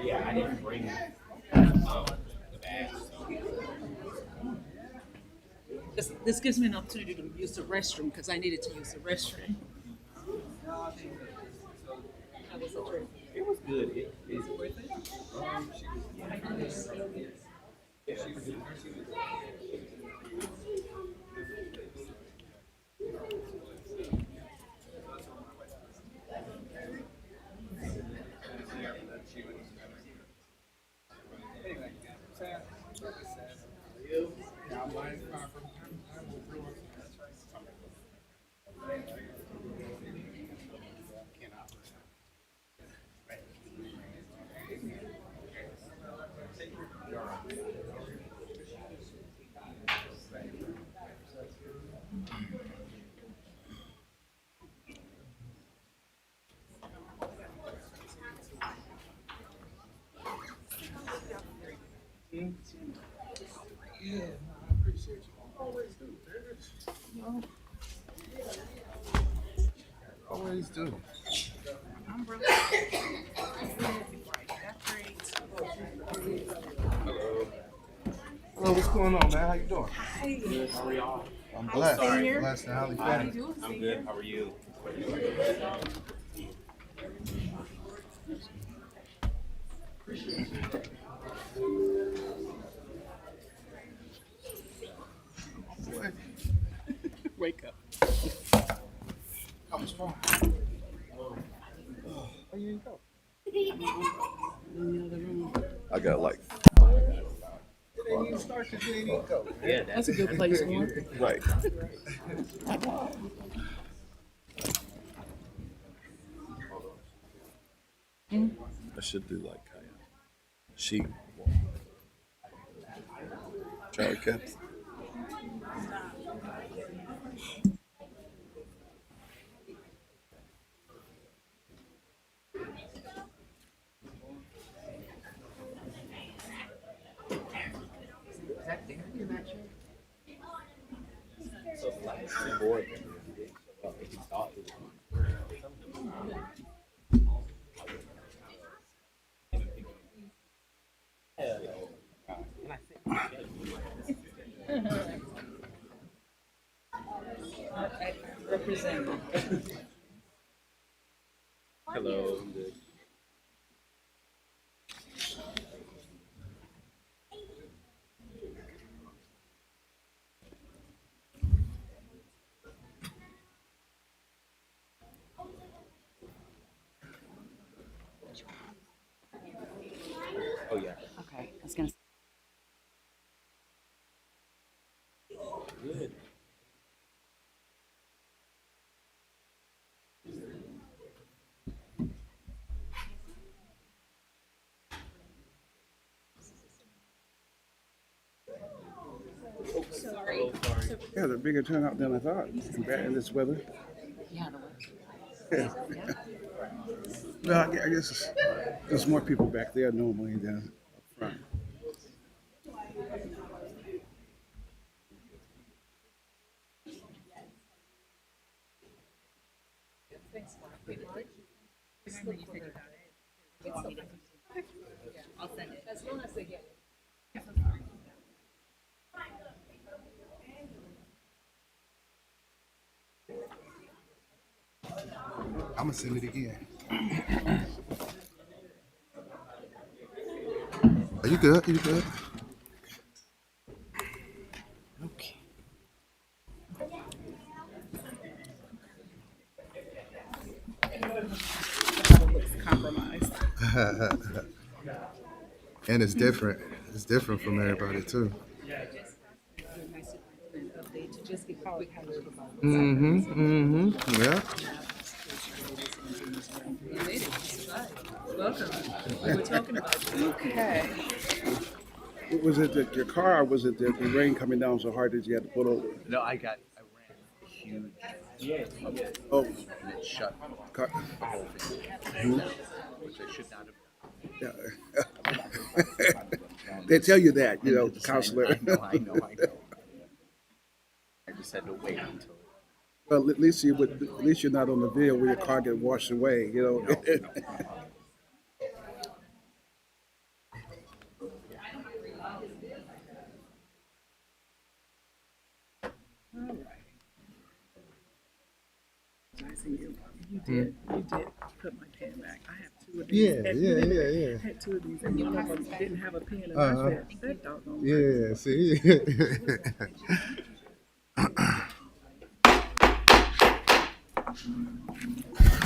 Yeah, I didn't bring the bag. This gives me an opportunity to use the restroom because I needed to use the restroom. How was the trip? It was good. It, Yeah, I appreciate you. Always do, David. Always do. I'm really Hello, what's going on, man? How you doing? good. How are y'all? I'm blessed. Senior. Blessed and highly Hi, favored. I'm good. How are you? Boy, wake up. I was fine. Where you go? I got like. It ain't even start to didn't even go. Yeah, That's a good place, one. Right. I should do like sheep. Charlie Caps. So it's like two board. If you thought it Representing. Hello. I'm good. Oh yeah. Okay, I was gonna. Good. Sorry. Yeah, a bigger turnout than I thought. In this weather. Yeah, the Yeah. Well, I guess there's more people back there normally than up front. I'll send it. As long as they get it. I'm gonna send it again. Are you good? You good? Okay. Looks compromised. And it's different. It's different from everybody too. My superintendent update to just be how we kind of about it. Mm-hmm. Mm-hmm. Yeah. You made it. You survived. Welcome. We were talking about you. Okay. Was it your car or was it the rain coming down so hard that you had to pull over? No, I ran a huge Oh, and it shut car. the whole thing, which I should not have done. Yeah. They tell you that, And the just- counselor. I know. I just had to wait until. Well, at least you're not on the video where your car get washed away. No. recognizing you. You did put my pen back. I have two of these. Yeah, And yeah, wait a minute, yeah, yeah. I had two of these, and one of them didn't have a pen, and Uh-huh. I said, that doggone Yeah, see.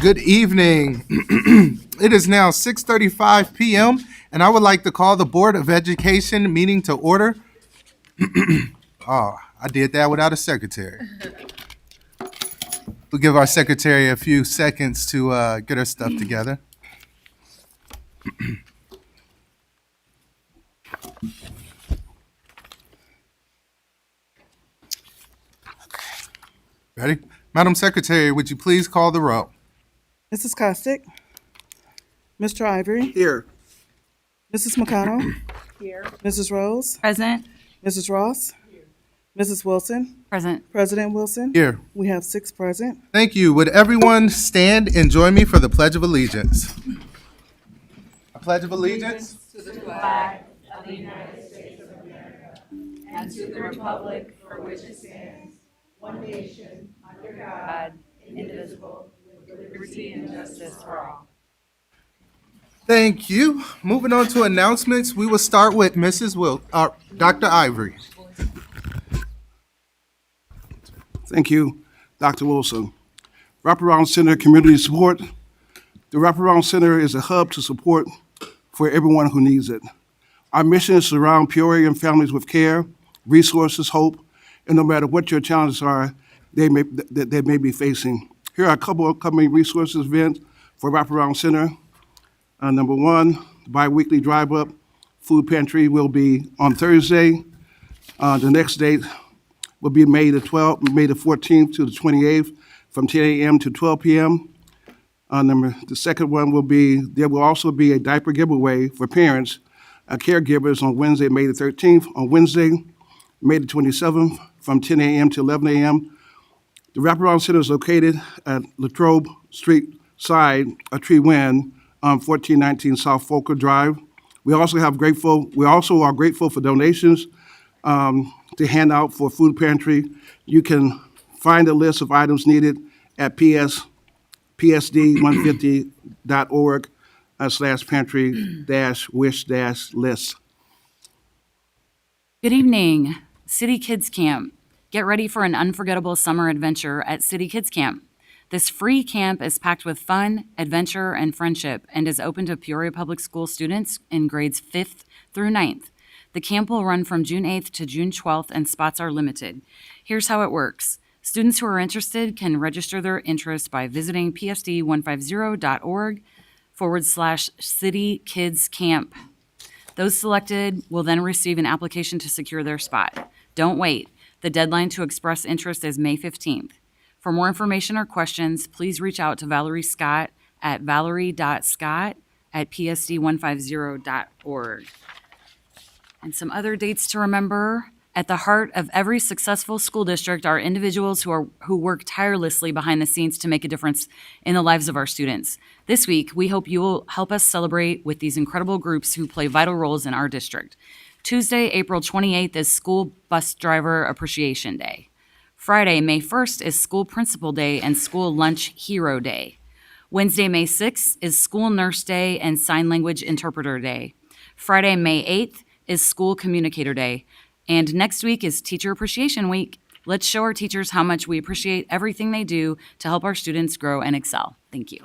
Good evening. It is now 6:35 p.m. and I would like to call the Board of Education meeting to order. Oh, I did that without a secretary. We'll give our secretary a few seconds to get her stuff together. Ready? Madam Secretary, would you please call the roll? Mrs. Costick. Mr. Ivory. Here. Mrs. McConnell. Here. Mrs. Rose. Present. Mrs. Ross. Mrs. Wilson. Present. President Wilson. Here. We have 6 present. Thank you. Would everyone stand and join me for the Pledge of Allegiance? I pledge of allegiance To the flag of the United States of America and to the republic for which it stands, one nation, under God, indivisible, with liberty and justice for all. Thank you. Moving on to announcements, we will start with Dr. Ivory. Thank you, Dr. Wilson. Wraparound Center Community Support. The Wraparound Center is a hub to support for everyone who needs it. Our mission is to surround Peoria families with care, resources, hope, and no matter what your challenges are they may be facing. Here are a couple of upcoming resources events for Wraparound Center. Number one, bi-weekly drive-up food pantry will be on Thursday. The next date will be May the 14th to the 28th from 10 a.m. to 12 p.m. The second one will be, there will also be a diaper giveaway for parents, caregivers on Wednesday, May the 13th. On Wednesday, May the 27th from 10 a.m. to 11 a.m. The Wraparound Center is located at Latrobe Street side of Tree Wind on 1419 South Folker Drive. We also are grateful for donations to hand out for food pantry. You can find a list of items needed at psd150.org/pantry-wish-list. Good evening, City Kids Camp. Get ready for an unforgettable summer adventure at City Kids Camp. This free camp is packed with fun, adventure, and friendship and is open to Peoria Public School students in grades 5th through 9th. The camp will run from June 8th to June 12th and spots are limited. Here's how it works. Students who are interested can register their interest by visiting psd150.org/City Kids Camp. Those selected will then receive an application to secure their spot. Don't wait. The deadline to express interest is May 15th. For more information or questions, please reach out to Valerie Scott at valerie.scott@psd150.org. And some other dates to remember. At the heart of every successful school district are individuals who work tirelessly behind the scenes to make a difference in the lives of our students. This week, we hope you will help us celebrate with these incredible groups who play vital roles in our district. Tuesday, April 28th is School Bus Driver Appreciation Day. Friday, May 1st is School Principal Day and School Lunch Hero Day. Wednesday, May 6th is School Nurse Day and Sign Language Interpreter Day. Friday, May 8th is School Communicator Day. And next week is Teacher Appreciation Week. Let's show our teachers how much we appreciate everything they do to help our students grow and excel. Thank you.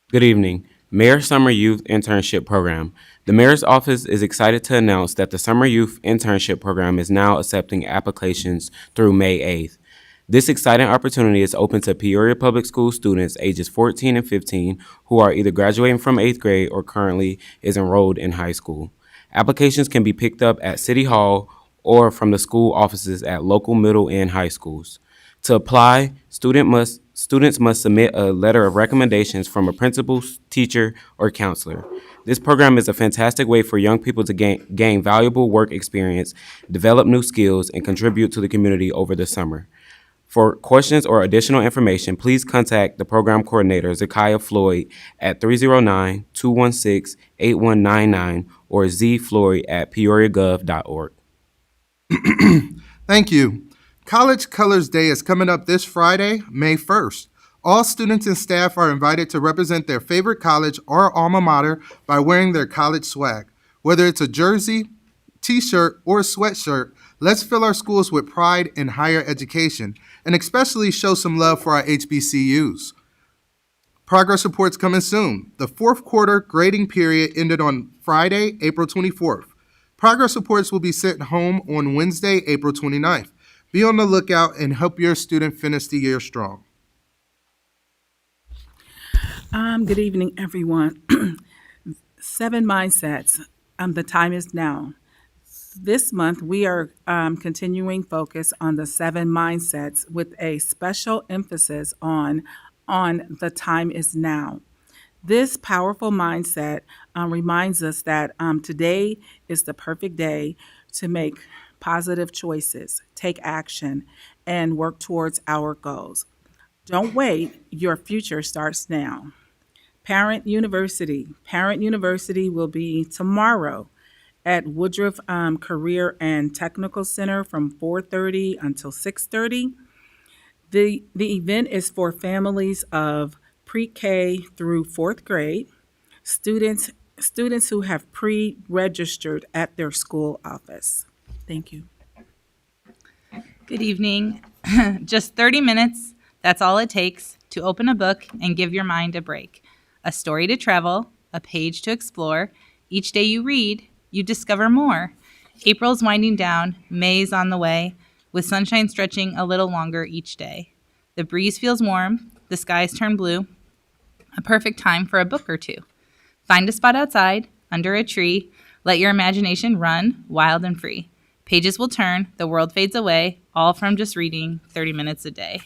Good evening. Mayor Summer Youth Internship Program. The Mayor's Office is excited to announce that the Summer Youth Internship Program is now accepting applications through May 8th. This exciting opportunity is open to Peoria Public School students ages 14 and 15 who are either graduating from 8th grade or currently is enrolled in high school. Applications can be picked up at City Hall or from the school offices at local middle and high schools. To apply, students must submit a letter of recommendations from a principal, teacher, or counselor. This program is a fantastic way for young people to gain valuable work experience, develop new skills, and contribute to the community over the summer. For questions or additional information, please contact the program coordinator, Zakiah Floyd, at 309-216-8199 or zfloyd@peoriagov.org. Thank you. College Colors Day is coming up this Friday, May 1st. All students and staff are invited to represent their favorite college or alma mater by wearing their college swag. Whether it's a jersey, t-shirt, or sweatshirt, let's fill our schools with pride in higher education, and especially show some love for our HBCUs. Progress reports coming soon. The fourth quarter grading period ended on Friday, April 24th. Progress reports will be sent home on Wednesday, April 29th. Be on the lookout and help your student finish the year strong. Good evening, everyone. 7 mindsets. The time is now. This month, we are continuing focus on the 7 mindsets with a special emphasis on the time is now. This powerful mindset reminds us that today is the perfect day to make positive choices, take action, and work towards our goals. Don't wait, your future starts now. Parent University. Parent University will be tomorrow at Woodruff Career and Technical Center from 4:30 until 6:30. The event is for families of pre-K through 4th grade, students who have pre-registered at their school office. Thank you. Good evening. Just 30 minutes, that's all it takes to open a book and give your mind a break. A story to travel, a page to explore. Each day you read, you discover more. April's winding down, May's on the way, with sunshine stretching a little longer each day. The breeze feels warm, the skies turn blue. A perfect time for a book or two. Find a spot outside, under a tree, let your imagination run, wild and free. Pages will turn, the world fades away, all from just reading 30 minutes a day.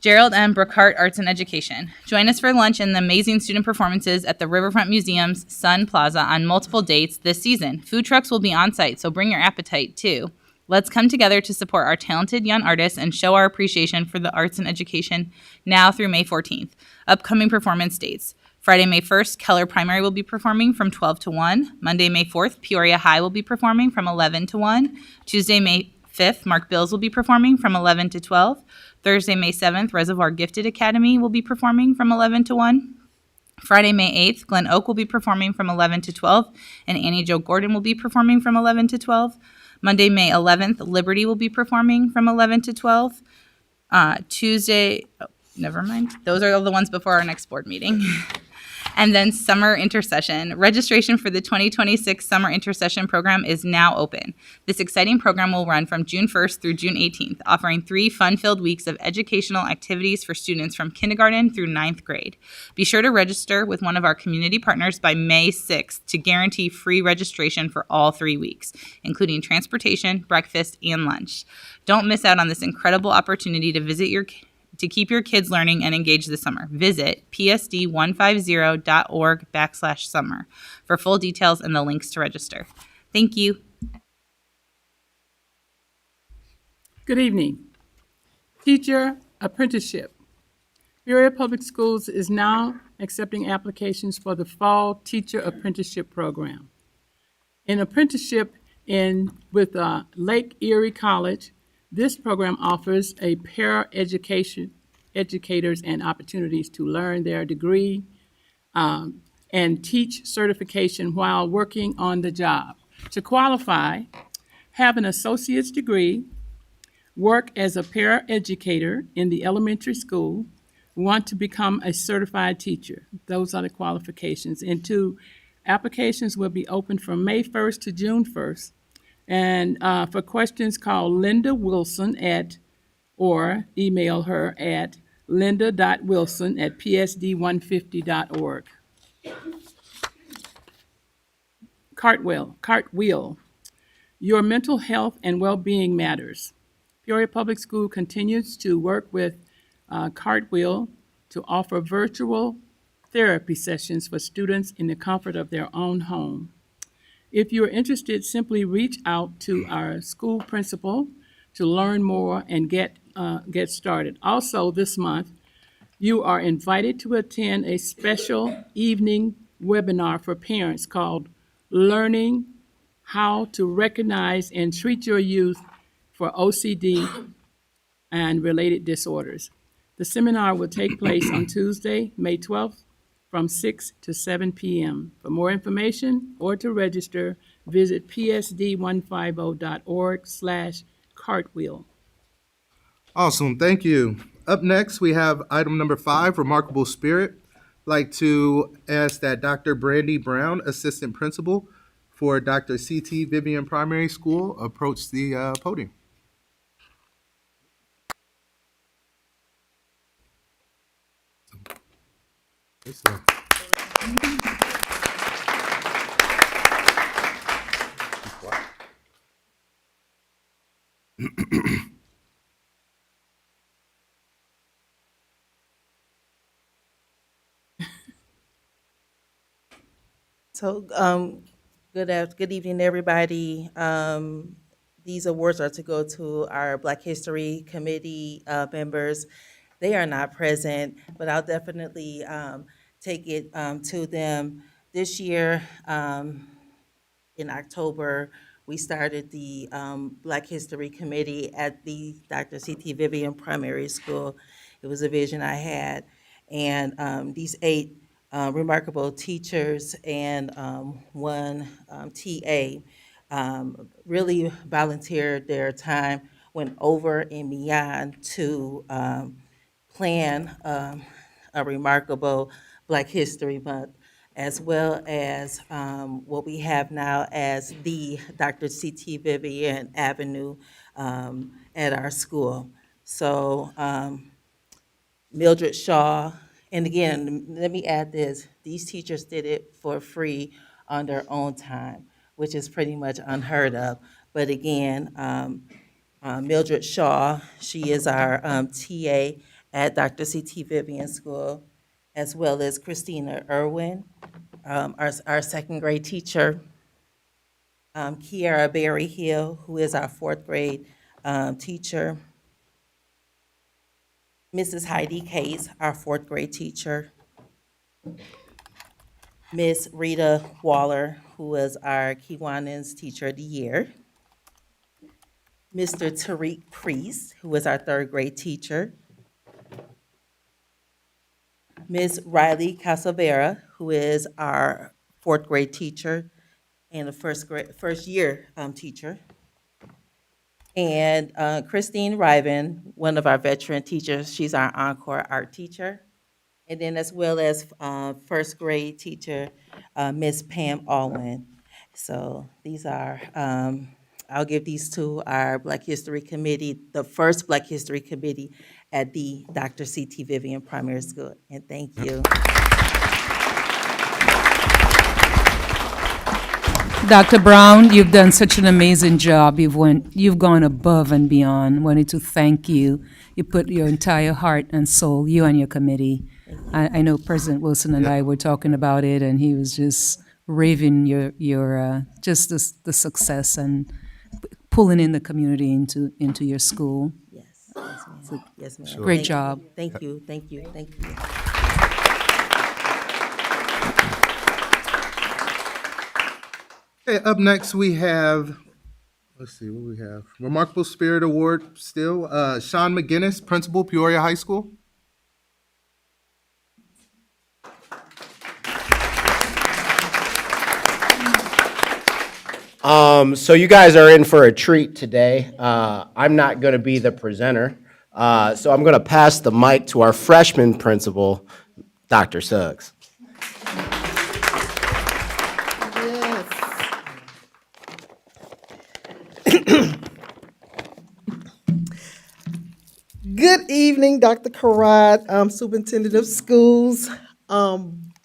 Gerald M. Brookhart Arts and Education. Join us for lunch and the amazing student performances at the Riverfront Museum's Sun Plaza on multiple dates this season. Food trucks will be on site, so bring your appetite too. Let's come together to support our talented young artists and show our appreciation for the arts and education now through May 14th. Upcoming performance dates. Friday, May 1st, Keller Primary will be performing from 12 to 1. Monday, May 4th, Peoria High will be performing from 11 to 1. Tuesday, May 5th, Mark Bills will be performing from 11 to 12. Thursday, May 7th, Reservoir Gifted Academy will be performing from 11 to 1. Friday, May 8th, Glen Oak will be performing from 11 to 12, and Annie Jo Gordon will be performing from 11 to 12. Monday, May 11th, Liberty will be performing from 11 to 12. Tuesday, never mind. Those are all the ones before our next board meeting. And then summer intercession. Registration for the 2026 summer intercession program is now open. This exciting program will run from June 1st through June 18th, offering 3 fun-filled weeks of educational activities for students from kindergarten through 9th grade. Be sure to register with one of our community partners by May 6th to guarantee free registration for all 3 weeks, including transportation, breakfast, and lunch. Don't miss out on this incredible opportunity to to keep your kids learning and engaged this summer. Visit psd150.org/summer for full details and the links to register. Thank you. Good evening. Teacher apprenticeship. Peoria Public Schools is now accepting applications for the fall teacher apprenticeship program. An apprenticeship with Lake Erie College, this program offers a pair educators and opportunities to learn their degree and teach certification while working on the job. To qualify, have an associate's degree, work as a paraeducator in the elementary school, want to become a certified teacher. Those are the qualifications. And applications will be open from May 1st to June 1st. And for questions, call Linda Wilson or email her at linda.wilson@psd150.org. Cartwheel. Your mental health and well-being matters. Peoria Public School continues to work with Cartwheel to offer virtual therapy sessions for students in the comfort of their own home. If you are interested, simply reach out to our school principal to learn more and get started. Also, this month, you are invited to attend a special evening webinar for parents called Learning How to Recognize and Treat Your Youth for OCD and related disorders. The seminar will take place on Tuesday, May 12th, from 6 to 7 p.m. For more information or to register, visit psd150.org/cartwheel. Awesome, thank you. Up next, we have item number 5, Remarkable Spirit. I'd like to ask that Dr. Brandy Brown, Assistant Principal for Dr. C.T. Vivian Primary School, approach the podium. So, good evening, everybody. These awards are to go to our Black History Committee members. They are not present, but I'll definitely take it to them. This year, in October, we started the Black History Committee at the Dr. C.T. Vivian Primary School. It was a vision I had, and these 8 remarkable teachers and one TA really volunteered their time, went over and beyond to plan a remarkable Black History Month, as well as what we have now as the Dr. C.T. Vivian Avenue at our school. So Mildred Shaw, and again, let me add this, these teachers did it for free on their own time, which is pretty much unheard of. But again, Mildred Shaw, she is our TA at Dr. C.T. Vivian School, as well as Christina Irwin, our second grade teacher, Kiara Berry Hill, who is our 4th grade teacher, Mrs. Heidi Case, our 4th grade teacher, Miss Rita Waller, who is our Kiwanis Teacher of the Year, Mr. Tariq Priest, who is our 3rd grade teacher, Miss Riley Casavera, who is our 4th grade teacher and a first year teacher, and Christine Riven, one of our veteran teachers. She's our encore art teacher. And then as well as 1st grade teacher, Miss Pam Alwyn. So these are, I'll give these to our Black History Committee, the first Black History Committee at the Dr. C.T. Vivian Primary School. And thank you. Dr. Brown, you've done such an amazing job. You've gone above and beyond. Wanted to thank you. You put your entire heart and soul, you and your committee. I know President Wilson and I were talking about it, and he was just raving your just the success and pulling in the community into your school. Yes, ma'am. Yes, ma'am. Great Thank job. you. Thank you, thank you, thank you. Okay, up next we have, let's see what we have. Remarkable Spirit Award still. Sean McGinnis, Principal, Peoria High School. So you guys are in for a treat today. I'm not going to be the presenter, so I'm going to pass the mic to our freshman principal, Dr. Suggs. Good evening, Dr. Karad, Superintendent of Schools,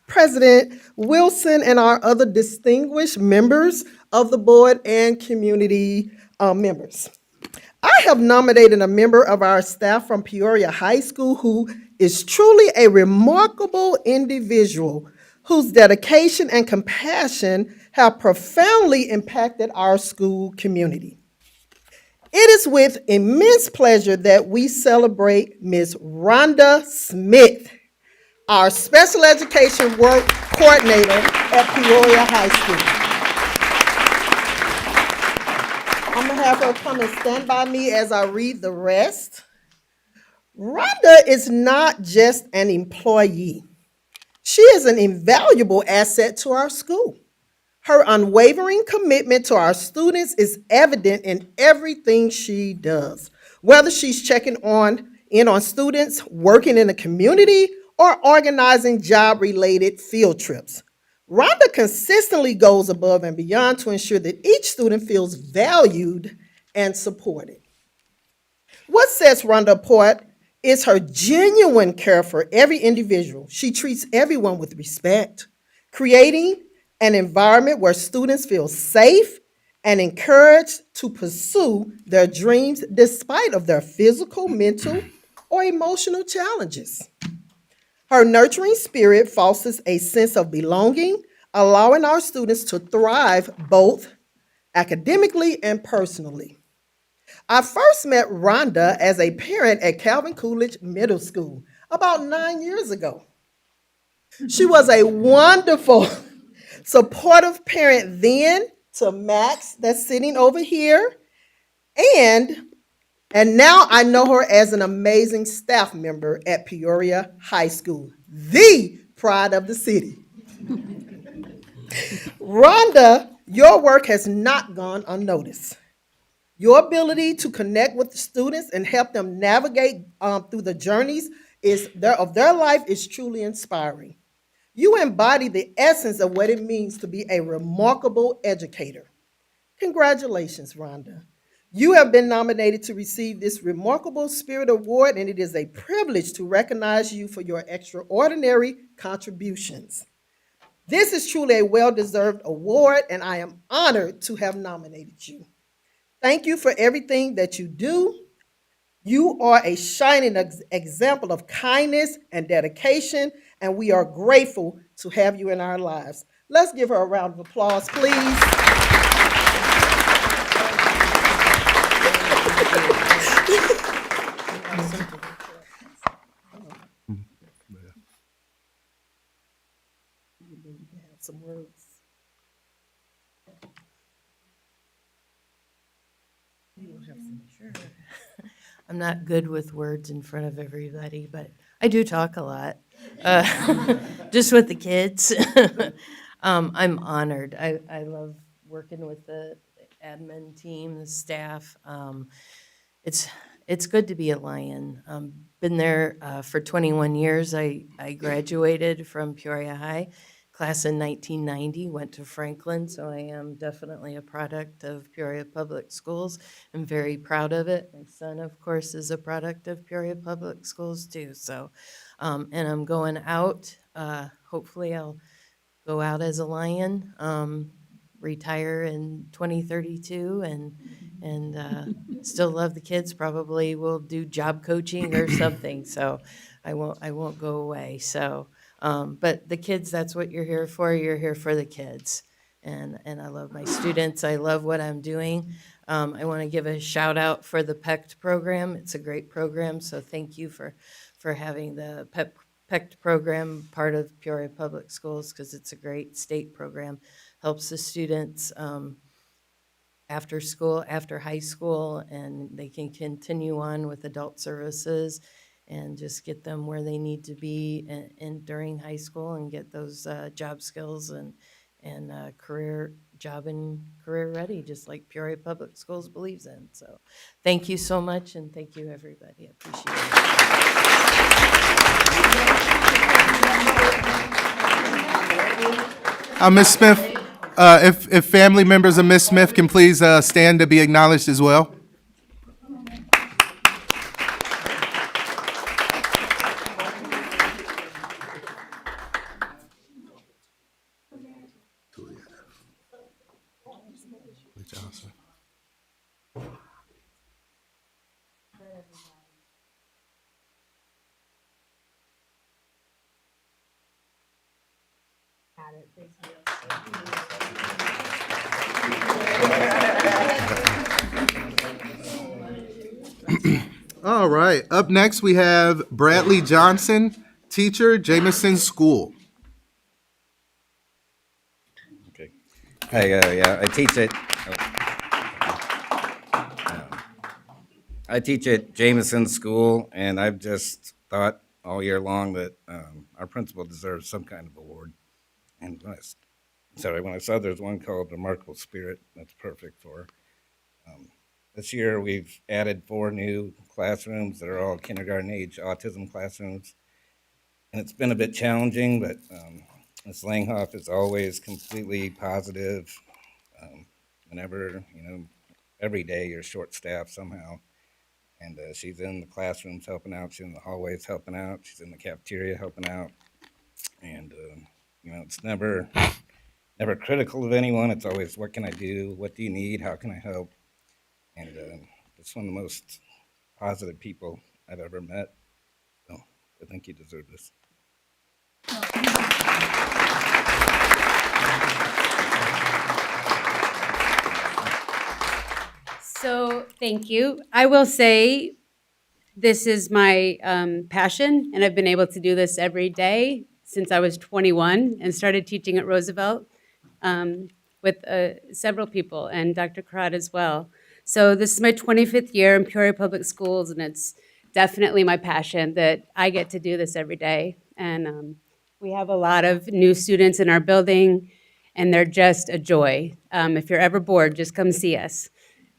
President Wilson, and our other distinguished members of the board and community members. I have nominated a member of our staff from Peoria High School who is truly a remarkable individual whose dedication and compassion have profoundly impacted our school community. It is with immense pleasure that we celebrate Ms. Rhonda Smith, our special education work coordinator at Peoria High School. I'm gonna have her come and stand by me as I read the rest. Rhonda is not just an employee. She is an invaluable asset to our school. Her unwavering commitment to our students is evident in everything she does, whether she's checking in on students, working in the community, or organizing job-related field trips. Rhonda consistently goes above and beyond to ensure that each student feels valued and supported. What sets Rhonda apart is her genuine care for every individual. She treats everyone with respect, creating an environment where students feel safe and encouraged to pursue their dreams despite of their physical, mental, or emotional challenges. Her nurturing spirit fosters a sense of belonging, allowing our students to thrive both academically and personally. I first met Rhonda as a parent at Calvin Coolidge Middle School about 9 years ago. She was a wonderful, supportive parent then to Max, that's sitting over here, and now I know her as an amazing staff member at Peoria High School, the pride of the city. Rhonda, your work has not gone unnoticed. Your ability to connect with the students and help them navigate through the journeys of their life is truly inspiring. You embody the essence of what it means to be a remarkable educator. Congratulations, Rhonda. You have been nominated to receive this Remarkable Spirit Award, and it is a privilege to recognize you for your extraordinary contributions. This is truly a well-deserved award, and I am honored to have nominated you. Thank you for everything that you do. You are a shining example of kindness and dedication, and we are grateful to have you in our lives. Let's give her a round of applause, please. Some words. Sure. I'm not good with words in front of everybody, but I do talk a lot, just with the kids. I'm honored. I love working with the admin team, the staff. It's good to be a Lion. Been there for 21 years. I graduated from Peoria High, class in 1990, went to Franklin, so I am definitely a product of Peoria Public Schools. I'm very proud of it. My son, of course, is a product of Peoria Public Schools too. So, and I'm going out. Hopefully, I'll go out as a Lion, retire in 2032, and still love the kids. Probably will do job coaching or something. So, I won't go away. So. But the kids, that's what you're here for. You're here for the kids. And I love my students. I love what I'm doing. I want to give a shout out for the PECT program. It's a great program. So thank you for having the PECT program part of Peoria Public Schools, because it's a great state program. Helps the students after school, after high school, and they can continue on with adult services and just get them where they need to be during high school and get those job skills and career ready, just like Peoria Public Schools believes in. So thank you so much, and thank you, everybody. I appreciate it. Ms. Smith, if family members of Ms. Smith can please stand to be acknowledged as well. All right. Up next, we have Bradley Johnson, teacher, Jameson School. Okay. I teach at I teach at Jameson School, and I've just thought all year long that our principal deserves some kind of award. And when I saw there's one called Remarkable Spirit, that's perfect for her. This year, we've added 4 new classrooms that are all kindergarten age autism classrooms. And it's been a bit challenging, but Ms. Langhoff is always completely positive. Whenever, every day you're short-staffed somehow. And she's in the classrooms helping out. She's in the hallways helping out. She's in the cafeteria helping out. And, it's never critical of anyone. It's always, what can I do? What do you need? How can I help? And it's one of the most positive people I've ever met. So I think you deserve this. So, thank you. I will say this is my passion, and I've been able to do this every day since I was 21 and started teaching at Roosevelt with several people, and Dr. Karat as well. So this is my 25th year in Peoria Public Schools, and it's definitely my passion that I get to do this every day. And we have a lot of new students in our building, and they're just a joy. If you're ever bored, just come see us.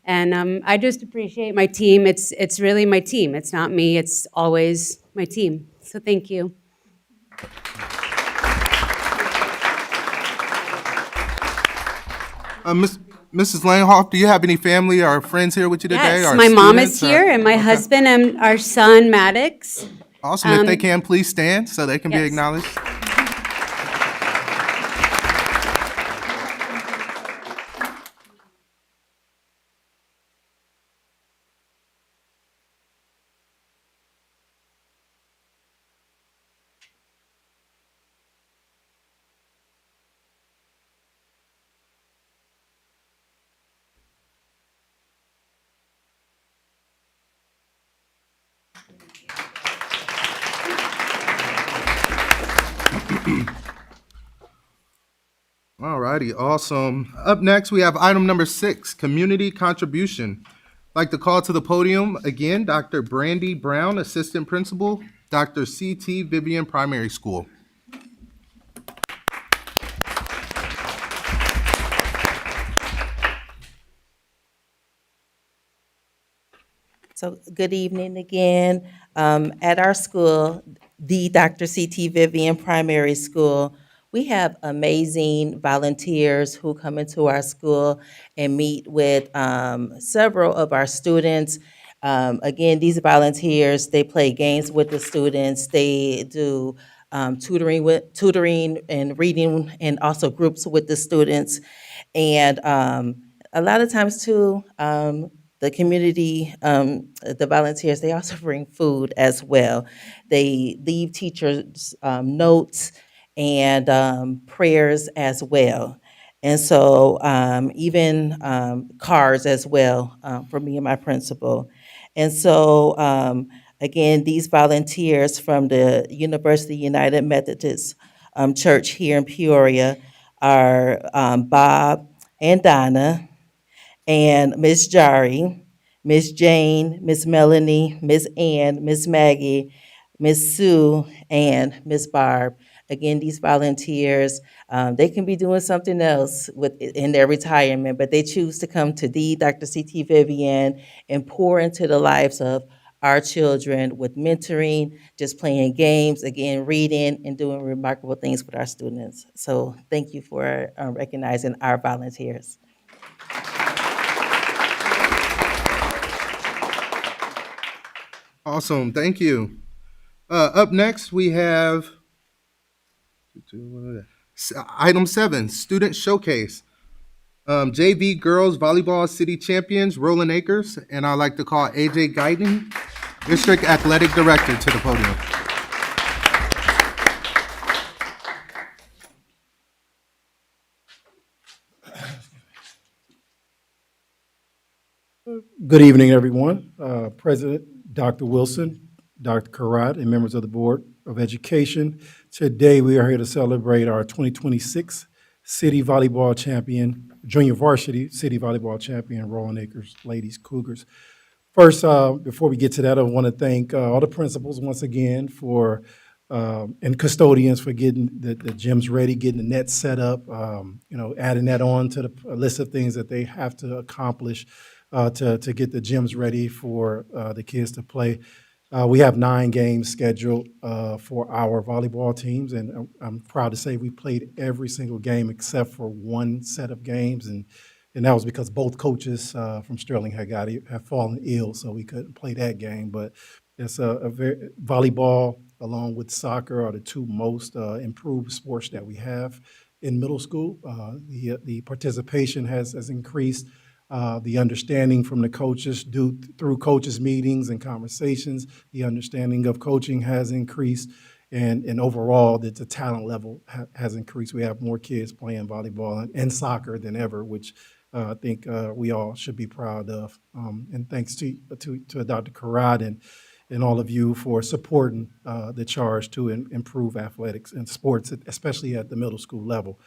And I just appreciate my team. It's really my team. It's not me. It's always my team. So thank you. Mrs. Langhoff, do you have any family or friends here with you today? Yes, or my mom is students, or- here, and my Okay. husband, and our son, Maddox. Awesome. If they can, please stand so they can be Yes. acknowledged. All righty, awesome. Up next, we have item number 6, community contribution. I'd like to call to the podium again, Dr. Brandy Brown, Assistant Principal, Dr. C.T. Vivian Primary School. So good evening again. At our school, the Dr. C.T. Vivian Primary School, we have amazing volunteers who come into our school and meet with several of our students. Again, these volunteers, they play games with the students. They do tutoring and reading, and also groups with the students. And a lot of times too, the community, the volunteers, they also bring food as well. They leave teachers notes and prayers as well. And so even cards as well for me and my principal. And so again, these volunteers from the University United Methodist Church here in Peoria are Bob and Donna, and Miss Jari, Miss Jane, Miss Melanie, Miss Ann, Miss Maggie, Miss Sue, and Miss Barb. Again, these volunteers, they can be doing something else in their retirement, but they choose to come to the Dr. C.T. Vivian and pour into the lives of our children with mentoring, just playing games, again, reading, and doing remarkable things with our students. So thank you for recognizing our volunteers. Awesome, thank you. Up next, we have item 7, student showcase. JV Girls Volleyball City Champions, Rolling Acres, and I'd like to call AJ Guyton, District Athletic Director, to the podium. Good evening, everyone. President Dr. Wilson, Dr. Karat, and members of the Board of Education. Today, we are here to celebrate our 2026 City Volleyball Champion, Junior Varsity City Volleyball Champion, Rolling Acres Ladies Cougars. First, before we get to that, I want to thank all the principals once again for and custodians for getting the gyms ready, getting the nets set up, adding that on to the list of things that they have to accomplish to get the gyms ready for the kids to play. We have 9 games scheduled for our volleyball teams, and I'm proud to say we played every single game except for one set of games, and that was because both coaches from Sterling had fallen ill, so we couldn't play that game. But it's volleyball along with soccer are the 2 most improved sports that we have in middle school. The participation has increased. The understanding from the coaches through coaches' meetings and conversations, the understanding of coaching has increased, and overall, the talent level has increased. We have more kids playing volleyball and soccer than ever, which I think we all should be proud of. And thanks to Dr. Karat and all of you for supporting the charge to improve athletics and sports, especially at the middle school level.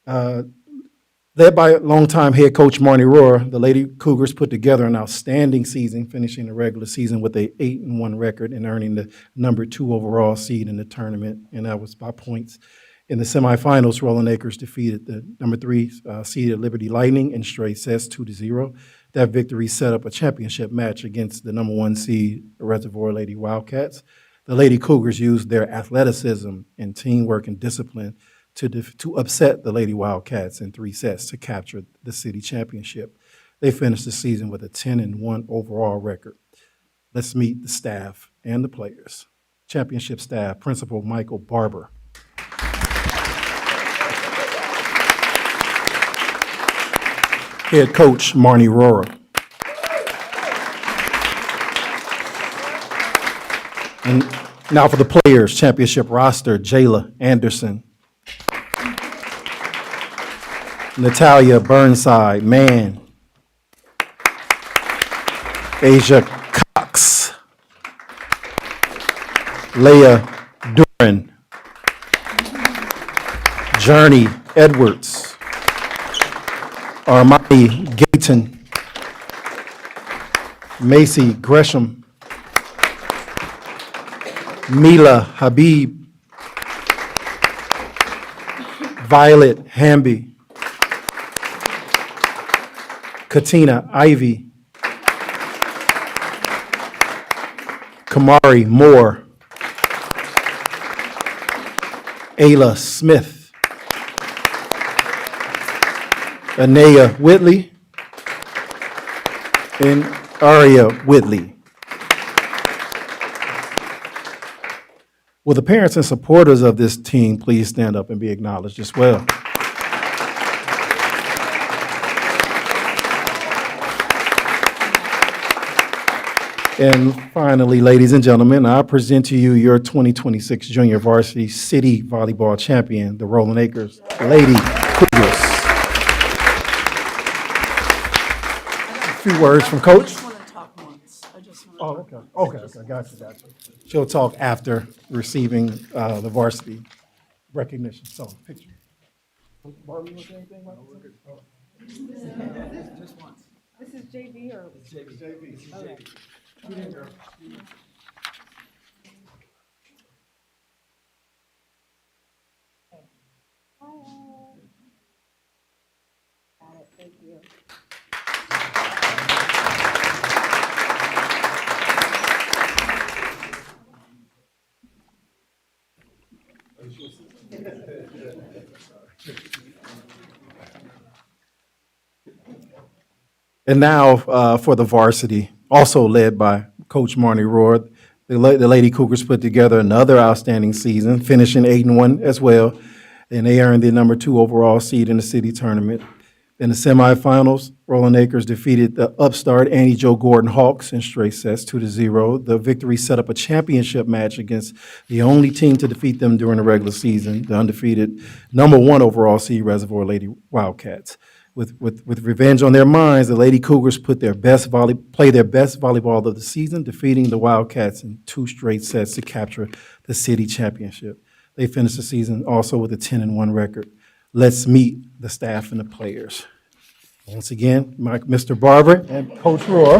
Led by longtime head coach Marnie Rohr, the Lady Cougars put together an outstanding season, finishing the regular season with a 8-1 record and earning the number 2 overall seed in the tournament, and that was by points. In the semifinals, Rolling Acres defeated the number 3 seeded Liberty Lightning in straight sets 2-0. That victory set up a championship match against the number 1 seed Reservoir Lady Wildcats. The Lady Cougars used their athleticism and teamwork and discipline to upset the Lady Wildcats in 3 sets to capture the city championship. They finished the season with a 10-1 overall record. Let's meet the staff and the players. Championship staff, Principal Michael Barber. Head coach Marnie Rohr. And now for the players, championship roster, Jayla Anderson, Natalia Burnside, Mann, Asia Cox, Leah Duran, Journey Edwards, Armani Gayton, Macy Gresham, Mila Habib, Violet Hamby, Katina Ivy, Kamari Moore, Ayla Smith, Anaya Whitley, and Aria Whitley. Will the parents and supporters of this team please stand up and be acknowledged as well? And finally, ladies and gentlemen, I present to you your 2026 Junior Varsity City Volleyball Champion, the Rolling Acres Lady Cougars. A few words from Coach. Oh, okay. Got you. She'll talk after receiving the varsity recognition. So, picture. Barbie, you want to say anything about this? Just once. This is JV or? It's JV. Okay. Girl. Got it. Thank you. And now for the varsity, also led by Coach Marnie Rohr, the Lady Cougars put together another outstanding season, finishing 8-1 as well, and they earned the number 2 overall seed in the city tournament. In the semifinals, Rolling Acres defeated the upstart Annie Jo Gordon Hawks in straight sets 2-0. The victory set up a championship match against the only team to defeat them during the regular season, the undefeated number 1 overall seed Reservoir Lady Wildcats. With revenge on their minds, the Lady Cougars played their best volleyball of the season, defeating the Wildcats in 2 straight sets to capture the city championship. They finished the season also with a 10-1 record. Let's meet the staff and the players. Once again, Mr. Barber and Coach Rohr.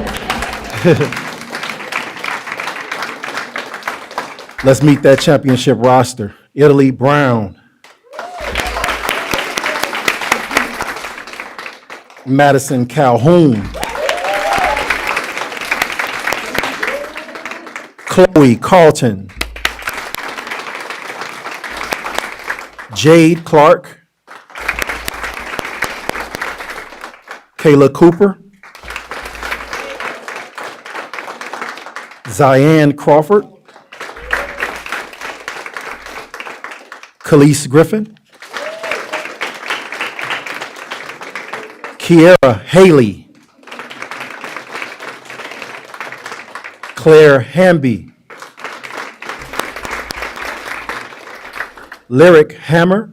Let's meet that championship roster. Italy Brown. Madison Calhoun. Chloe Carlton. Jade Clark. Kayla Cooper. Ziane Crawford. Khalees Griffin. Kiera Haley. Claire Hamby. Lyric Hammer.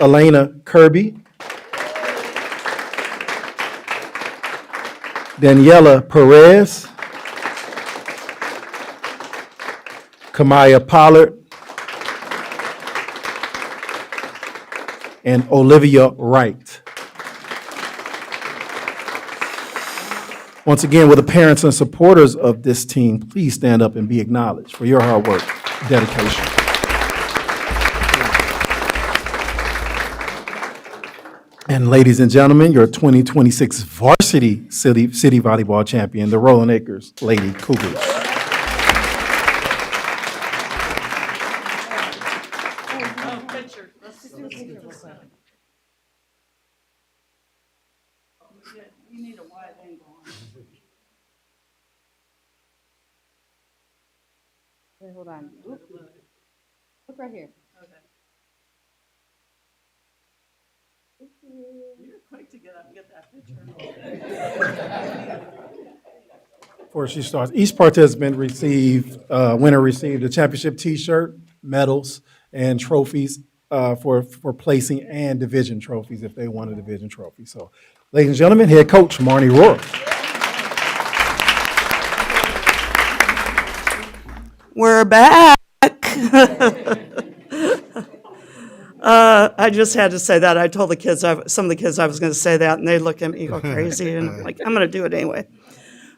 Elena Kirby. Daniela Perez. Kamaya Pollard. And Olivia Wright. Once again, will the parents and supporters of this team please stand up and be acknowledged for your hard work, dedication. And ladies and gentlemen, your 2026 varsity city volleyball champion, the Rolling Acres Lady Cougars. Wait, hold on. Oop. Look right here. Okay. You're quick to get up and get that picture. Before she starts, each participant winner received a championship T-shirt, medals, and trophies for placing and division trophies if they won a division trophy. So, ladies and gentlemen, head coach Marnie Rohr. We're back. I just had to say that. I told some of the kids I was going to say that, and they look at me, go crazy, and I'm like, I'm going to do it anyway.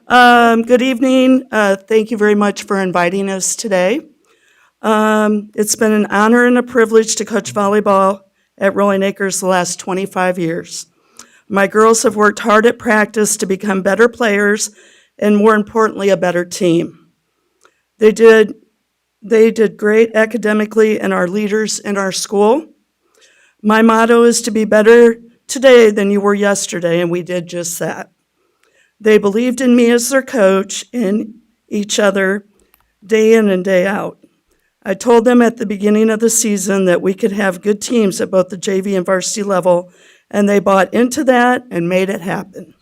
Good evening. Thank you very much for inviting us today. It's been an honor and a privilege to coach volleyball at Rolling Acres the last 25 years. My girls have worked hard at practice to become better players and, more importantly, a better team. They did great academically and are leaders in our school. My motto is to be better today than you were yesterday, and we did just that. They believed in me as their coach, in each other, day in and day out. I told them at the beginning of the season that we could have good teams at both the JV and varsity level, and they bought into that and made it happen.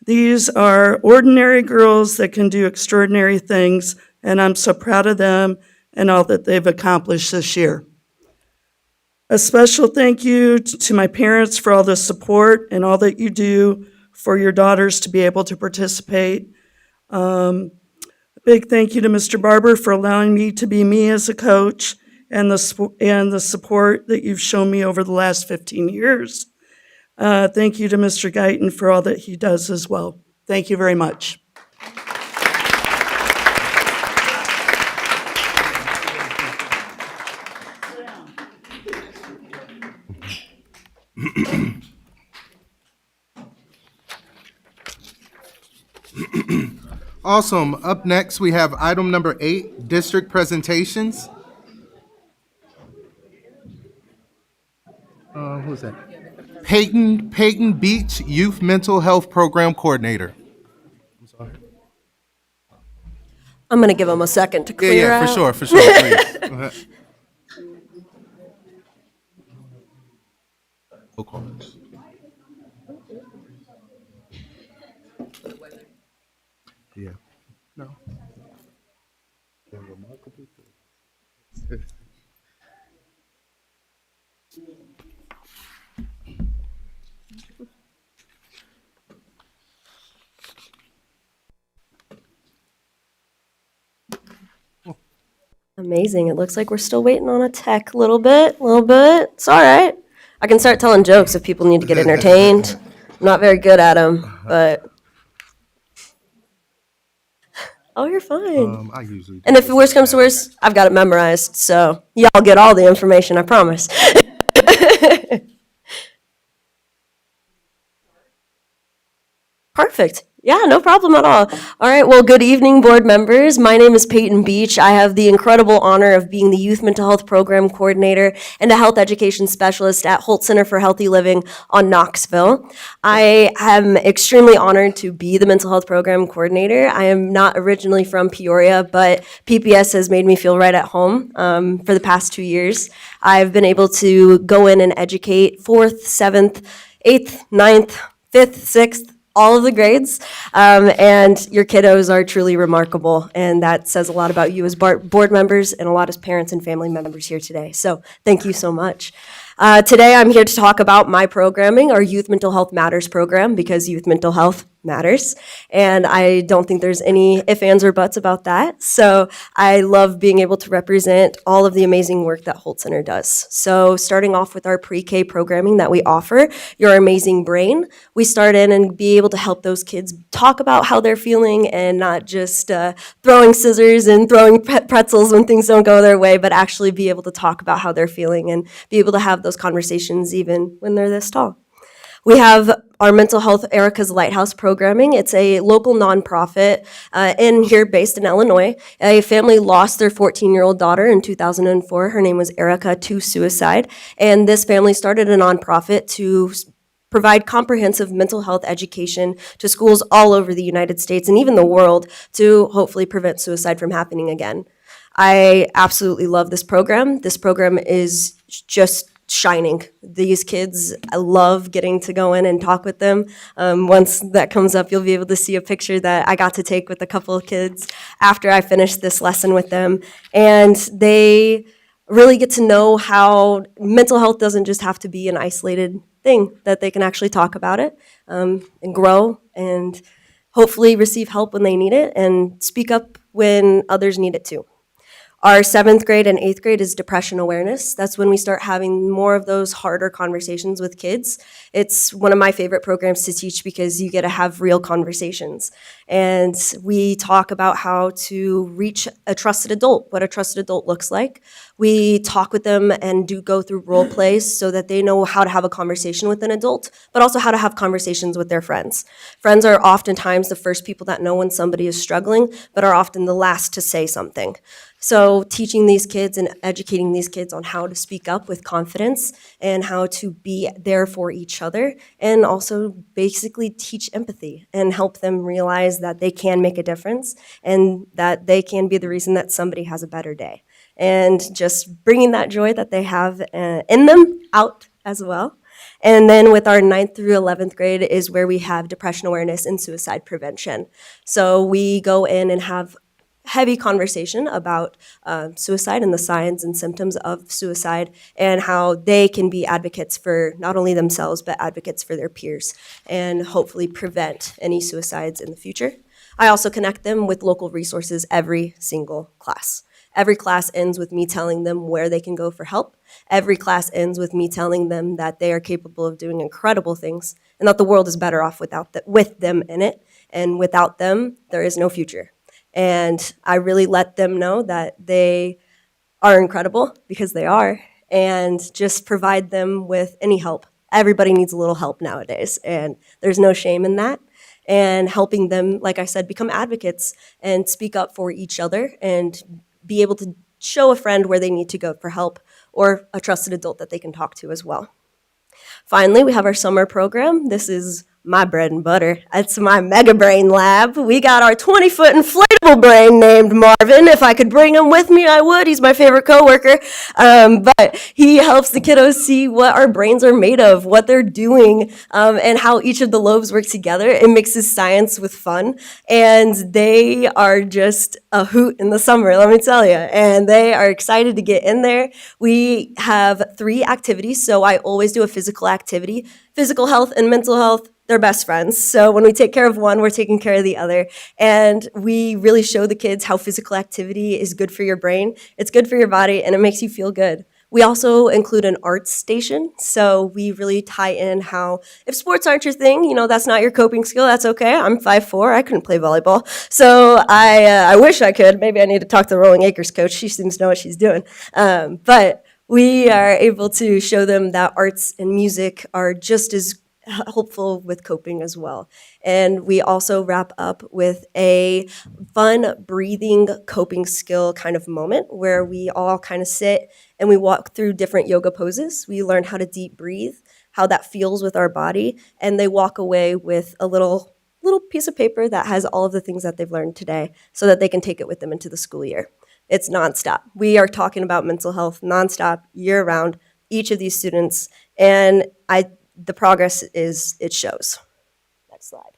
These are ordinary girls that can do extraordinary things, and I'm so proud of them and all that they've accomplished this year. A special thank you to my parents for all the support and all that you do for your daughters to be able to participate. A big thank you to Mr. Barber for allowing me to be me as a coach and the support that you've shown me over the last 15 years. Thank you to Mr. Guyton for all that he does as well. Thank you very much. Awesome. Up next, we have item number 8, district presentations. Who's that? Peyton Beach Youth Mental Health Program Coordinator. I'm going to give them a second to clear out. For sure, please. Go ahead. Okay. Yeah. No. They're remarkably good. Amazing. It looks like we're still waiting on a tech a little bit. It's all right. I can start telling jokes if people need to get entertained. I'm not very good at them, but. Oh, you're fine. I usually do And if this worst at comes to worst, I've got it memorized, so y'all get all the information, I promise. Perfect. Yeah, no problem at all. All right, well, good evening, board members. My name is Peyton Beach. I have the incredible honor of being the Youth Mental Health Program Coordinator and a Health Education Specialist at Holt Center for Healthy Living on Knoxville. I am extremely honored to be the Mental Health Program Coordinator. I am not originally from Peoria, but PPS has made me feel right at home for the past 2 years. I've been able to go in and educate 4th, 7th, 8th, 9th, 5th, 6th, all of the grades, and your kiddos are truly remarkable, and that says a lot about you as board members and a lot as parents and family members here today. So thank you so much. Today I'm here to talk about my programming, our Youth Mental Health Matters program, because youth mental health matters, and I don't think there's any ifs, ands, or buts about that. So I love being able to represent all of the amazing work that Holt Center does. So starting off with our pre-K programming that we offer, Your Amazing Brain, we start in and be able to help those kids talk about how they're feeling and not just throwing scissors and throwing pretzels when things don't go their way, but actually be able to talk about how they're feeling and be able to have those conversations even when they're this tall. We have our Mental Health Erica's Lighthouse programming. It's a local nonprofit in here based in Illinois. A family lost their 14-year-old daughter in 2004. Her name was Erica to suicide. And this family started a nonprofit to provide comprehensive mental health education to schools all over the United States and even the world to hopefully prevent suicide from happening again. I absolutely love this program. This program is just shining. These kids, I love getting to go in and talk with them. Once that comes up, you'll be able to see a picture that I got to take with a couple of kids after I finished this lesson with them. And they really get to know how mental health doesn't just have to be an isolated thing, that they can actually talk about it and grow and hopefully receive help when they need it and speak up when others need it too. Our 7th grade and 8th grade is depression awareness. That's when we start having more of those harder conversations with kids. It's one of my favorite programs to teach because you get to have real conversations. And we talk about how to reach a trusted adult, what a trusted adult looks like. We talk with them and go through role plays so that they know how to have a conversation with an adult, but also how to have conversations with their friends. Friends are oftentimes the first people that know when somebody is struggling, but are often the last to say something. So teaching these kids and educating these kids on how to speak up with confidence and how to be there for each other, and also basically teach empathy and help them realize that they can make a difference and that they can be the reason that somebody has a better day. And just bringing that joy that they have in them out as well. And then with our 9th through 11th grade is where we have depression awareness and suicide prevention. So we go in and have heavy conversation about suicide and the signs and symptoms of suicide and how they can be advocates for not only themselves, but advocates for their peers and hopefully prevent any suicides in the future. I also connect them with local resources every single class. Every class ends with me telling them where they can go for help. Every class ends with me telling them that they are capable of doing incredible things and that the world is better off with them in it. And without them, there is no future. And I really let them know that they are incredible, because they are, and just provide them with any help. Everybody needs a little help nowadays, and there's no shame in that. And helping them, like I said, become advocates and speak up for each other and be able to show a friend where they need to go for help or a trusted adult that they can talk to as well. Finally, we have our summer program. This is my bread and butter. It's my Mega Brain Lab. We got our 20-foot inflatable brain named Marvin. If I could bring him with me, I would. He's my favorite coworker. But he helps the kiddos see what our brains are made of, what they're doing, and how each of the lobes work together. It mixes science with fun. And they are just a hoot in the summer, let me tell you. And they are excited to get in there. We have 3 activities, so I always do a physical activity. Physical health and mental health, they're best friends. So when we take care of one, we're taking care of the other. And we really show the kids how physical activity is good for your brain, it's good for your body, and it makes you feel good. We also include an arts station, so we really tie in how if sports aren't your thing, that's not your coping skill, that's okay. I'm 5'4", I couldn't play volleyball, so I wish I could. Maybe I need to talk to the Rolling Acres coach. She seems to know what she's doing. But we are able to show them that arts and music are just as helpful with coping as well. And we also wrap up with a fun breathing coping skill kind of moment where we all kind of sit and we walk through different yoga poses. We learn how to deep breathe, how that feels with our body, and they walk away with a little piece of paper that has all of the things that they've learned today so that they can take it with them into the school year. It's nonstop. We are talking about mental health nonstop, year round, each of these students, and the progress it shows. Next slide.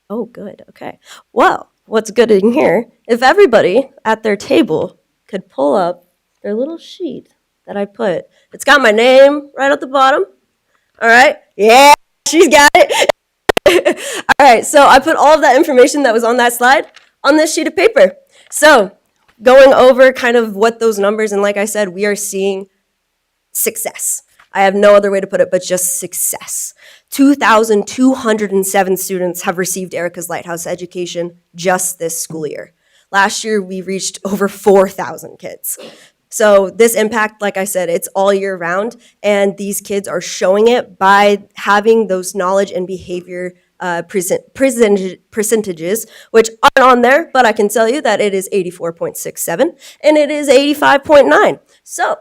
Oh, good. Okay. Well, what's good in here, if everybody at their table could pull up their little sheet that I put. It's got my name right at the bottom. All right. Yeah, she's got it. All right. So I put all of that information that was on that slide on this sheet of paper. So going over kind of what those numbers, and like I said, we are seeing success. I have no other way to put it but just success. 2,207 students have received Erica's Lighthouse education just this school year. Last year, we reached over 4,000 kids. So this impact, like I said, it's all year round, and these kids are showing it by having those knowledge and behavior percentages, which aren't on there, but I can tell you that it is 84.67 and it is 85.9. So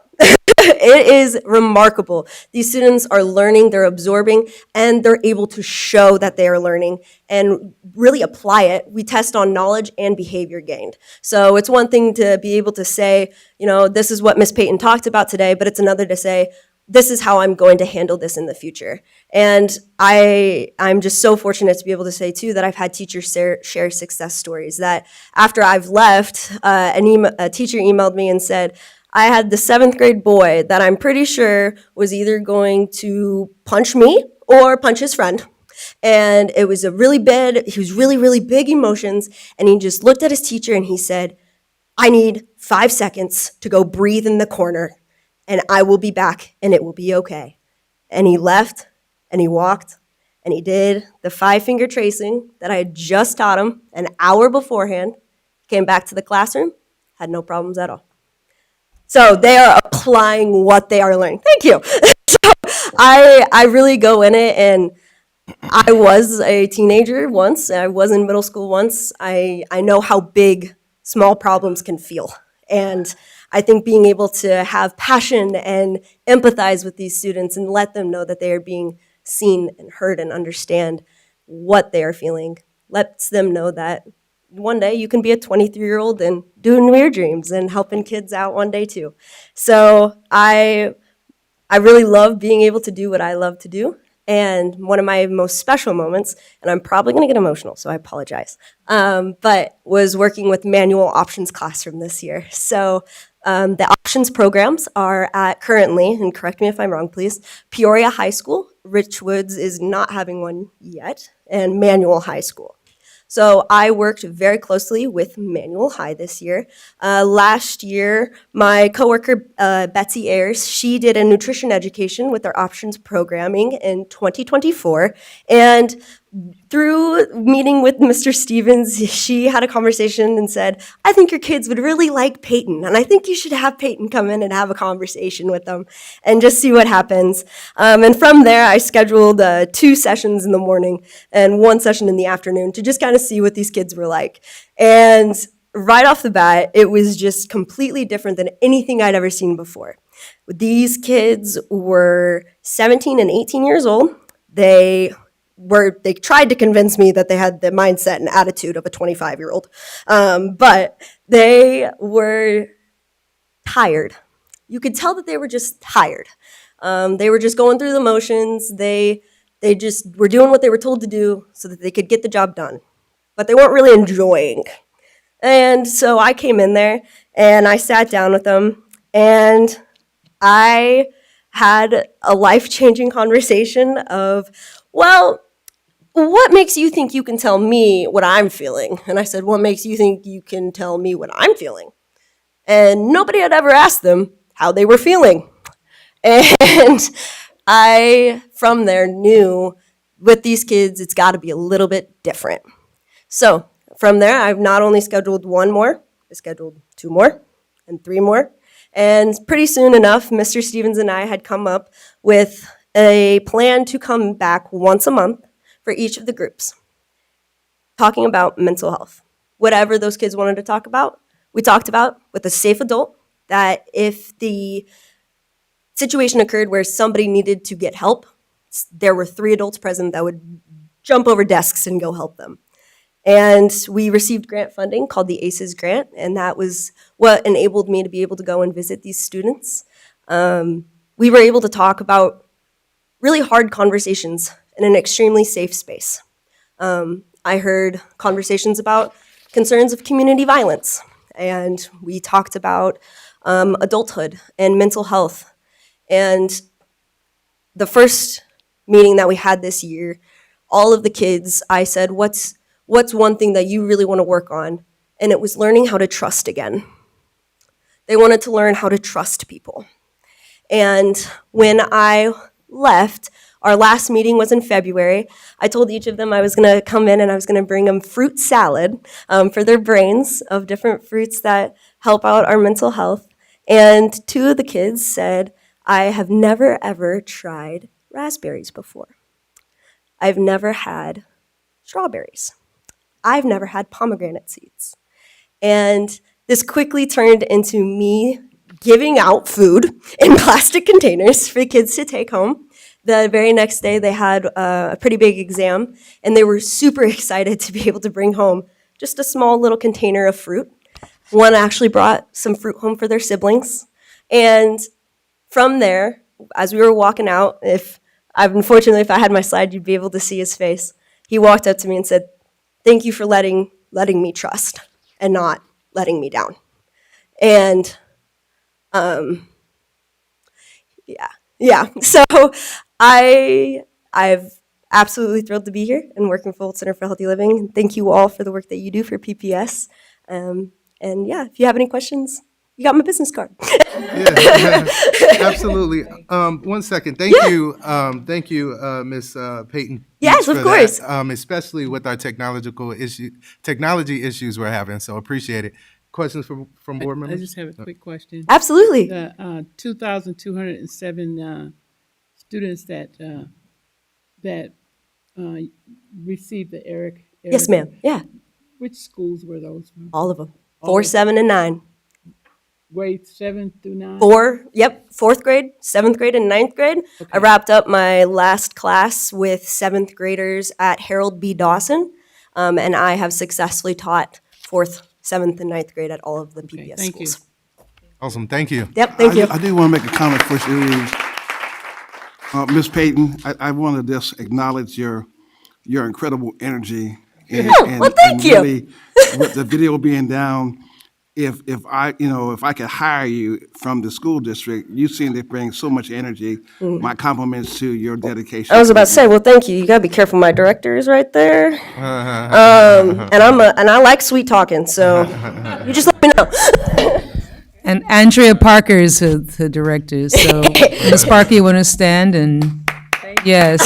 it is remarkable. These students are learning, they're absorbing, and they're able to show that they are learning and really apply it. We test on knowledge and behavior gained. So it's one thing to be able to say, this is what Ms. Payton talked about today, but it's another to say, this is how I'm going to handle this in the future. And I'm just so fortunate to be able to say, too, that I've had teachers share success stories, that after I've left, a teacher emailed me and said, I had the 7th grade boy that I'm pretty sure was either going to punch me or punch his friend. And it was he was really, really big emotions. And he just looked at his teacher and he said, I need 5 seconds to go breathe in the corner and I will be back and it will be okay. And he left and he walked and he did the 5-finger tracing that I had just taught him an hour beforehand, came back to the classroom, had no problems at all. So they are applying what they are learning. Thank you. So I really go in it, and I was a teenager once. I was in middle school once. I know how big small problems can feel. And I think being able to have passion and empathize with these students and let them know that they are being seen and heard and understand what they are feeling lets them know that one day you can be a 23-year-old and doing weird dreams and helping kids out one day too. So I really love being able to do what I love to do. And one of my most special moments, and I'm probably going to get emotional, so I apologize, but was working with manual options classroom this year. So the options programs are at currently, and correct me if I'm wrong, please, Peoria High School. Richwoods is not having one yet, and Manual High School. So I worked very closely with Manual High this year. Last year, my coworker, Betsy Ayers, she did a nutrition education with our options programming in 2024. And through meeting with Mr. Stevens, she had a conversation and said, I think your kids would really like Peyton, and I think you should have Peyton come in and have a conversation with them and just see what happens. And from there, I scheduled 2 sessions in the morning and 1 session in the afternoon to just kind of see what these kids were like. And right off the bat, it was just completely different than anything I'd ever seen before. These kids were 17 and 18 years old. They tried to convince me that they had the mindset and attitude of a 25-year-old, but they were tired. You could tell that they were just tired. They were just going through the motions. They just were doing what they were told to do so that they could get the job done, but they weren't really enjoying. And so I came in there and I sat down with them and I had a life-changing conversation of well, what makes you think you can tell me what I'm feeling? And I said, what makes you think you can tell me what I'm feeling? And nobody had ever asked them how they were feeling. And I, from there, knew with these kids, it's got to be a little bit different. So from there, I've not only scheduled one more, I scheduled two more and three more. And pretty soon enough, Mr. Stevens and I had come up with a plan to come back once a month for each of the groups, talking about mental health. Whatever those kids wanted to talk about, we talked about with a safe adult, that if the situation occurred where somebody needed to get help, there were 3 adults present that would jump over desks and go help them. And we received grant funding called the ACES grant, and that was what enabled me to be able to go and visit these students. We were able to talk about really hard conversations in an extremely safe space. I heard conversations about concerns of community violence, and we talked about adulthood and mental health. And the first meeting that we had this year, all of the kids, I said, what's one thing that you really want to work on? And it was learning how to trust again. They wanted to learn how to trust people. And when I left, our last meeting was in February. I told each of them I was going to come in and I was going to bring them fruit salad for their brains of different fruits that help out our mental health. And 2 of the kids said, I have never ever tried raspberries before. I've never had strawberries. I've never had pomegranate seeds. And this quickly turned into me giving out food in plastic containers for the kids to take home. The very next day, they had a pretty big exam, and they were super excited to be able to bring home just a small little container of fruit. One actually brought some fruit home for their siblings. And from there, as we were walking out, unfortunately, if I had my slide, you'd be able to see his face. He walked up to me and said, thank you for letting me trust and not letting me down. And yeah. So I've absolutely thrilled to be here and working for Holt Center for Healthy Living. Thank you all for the work that you do for PPS. And yeah, if you have any questions, you got my business card. Yeah, absolutely. 1 second. Thank you, Ms. Peyton. Yes, Beach of for course. that, especially with our technology issues we're having. So appreciate it. Questions from board I members? just have a quick question. Absolutely. The 2,207 students that received the Eric. Yes, ma'am. Yeah. Which schools were those from? All of them. All 4, of them. 7, and 9. Grades 7 through 9? 4th grade, 7th grade, and 9th grade. Okay. I wrapped up my last class with 7th graders at Harold B. Dawson, and I have successfully taught 4th, 7th, and 9th grade at all of the PBS thank you. schools. Awesome. Thank you. Yep, thank you. I do want to make a comment before she leaves. Ms. Peyton, I want to just acknowledge your incredible energy. Well, thank you. Really, with the video being down, if I could hire you from the school district, you seem to bring so much energy. My compliments to your dedication. I was about to say, well, thank you. You gotta be careful. My director is right there, and I like sweet talking. So you just let me know. And Andrea Parker is the director. So Ms. Parker, you want to stand and yes.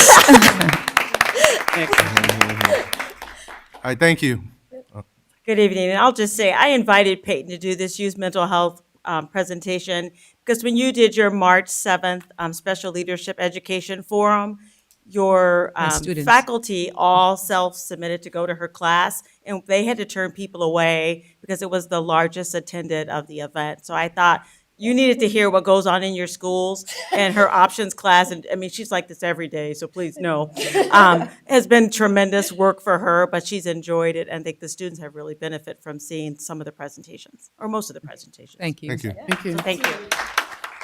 All right, thank you. Good evening, and I'll just say, I invited Peyton to do this youth mental health presentation because when you did your March 7th Special Leadership Education Forum, your students. faculty all self-submitted to go to her class, and they had to turn people away because it was the largest attended of the event. So I thought you needed to hear what goes on in your schools, and her options class, and I mean, she's like this every day, so please know, has been tremendous work for her, but she's enjoyed it, and I think the students have really benefited from seeing some of the presentations, or most of the presentations. Thank you. Thank you. Thank you. Thank you.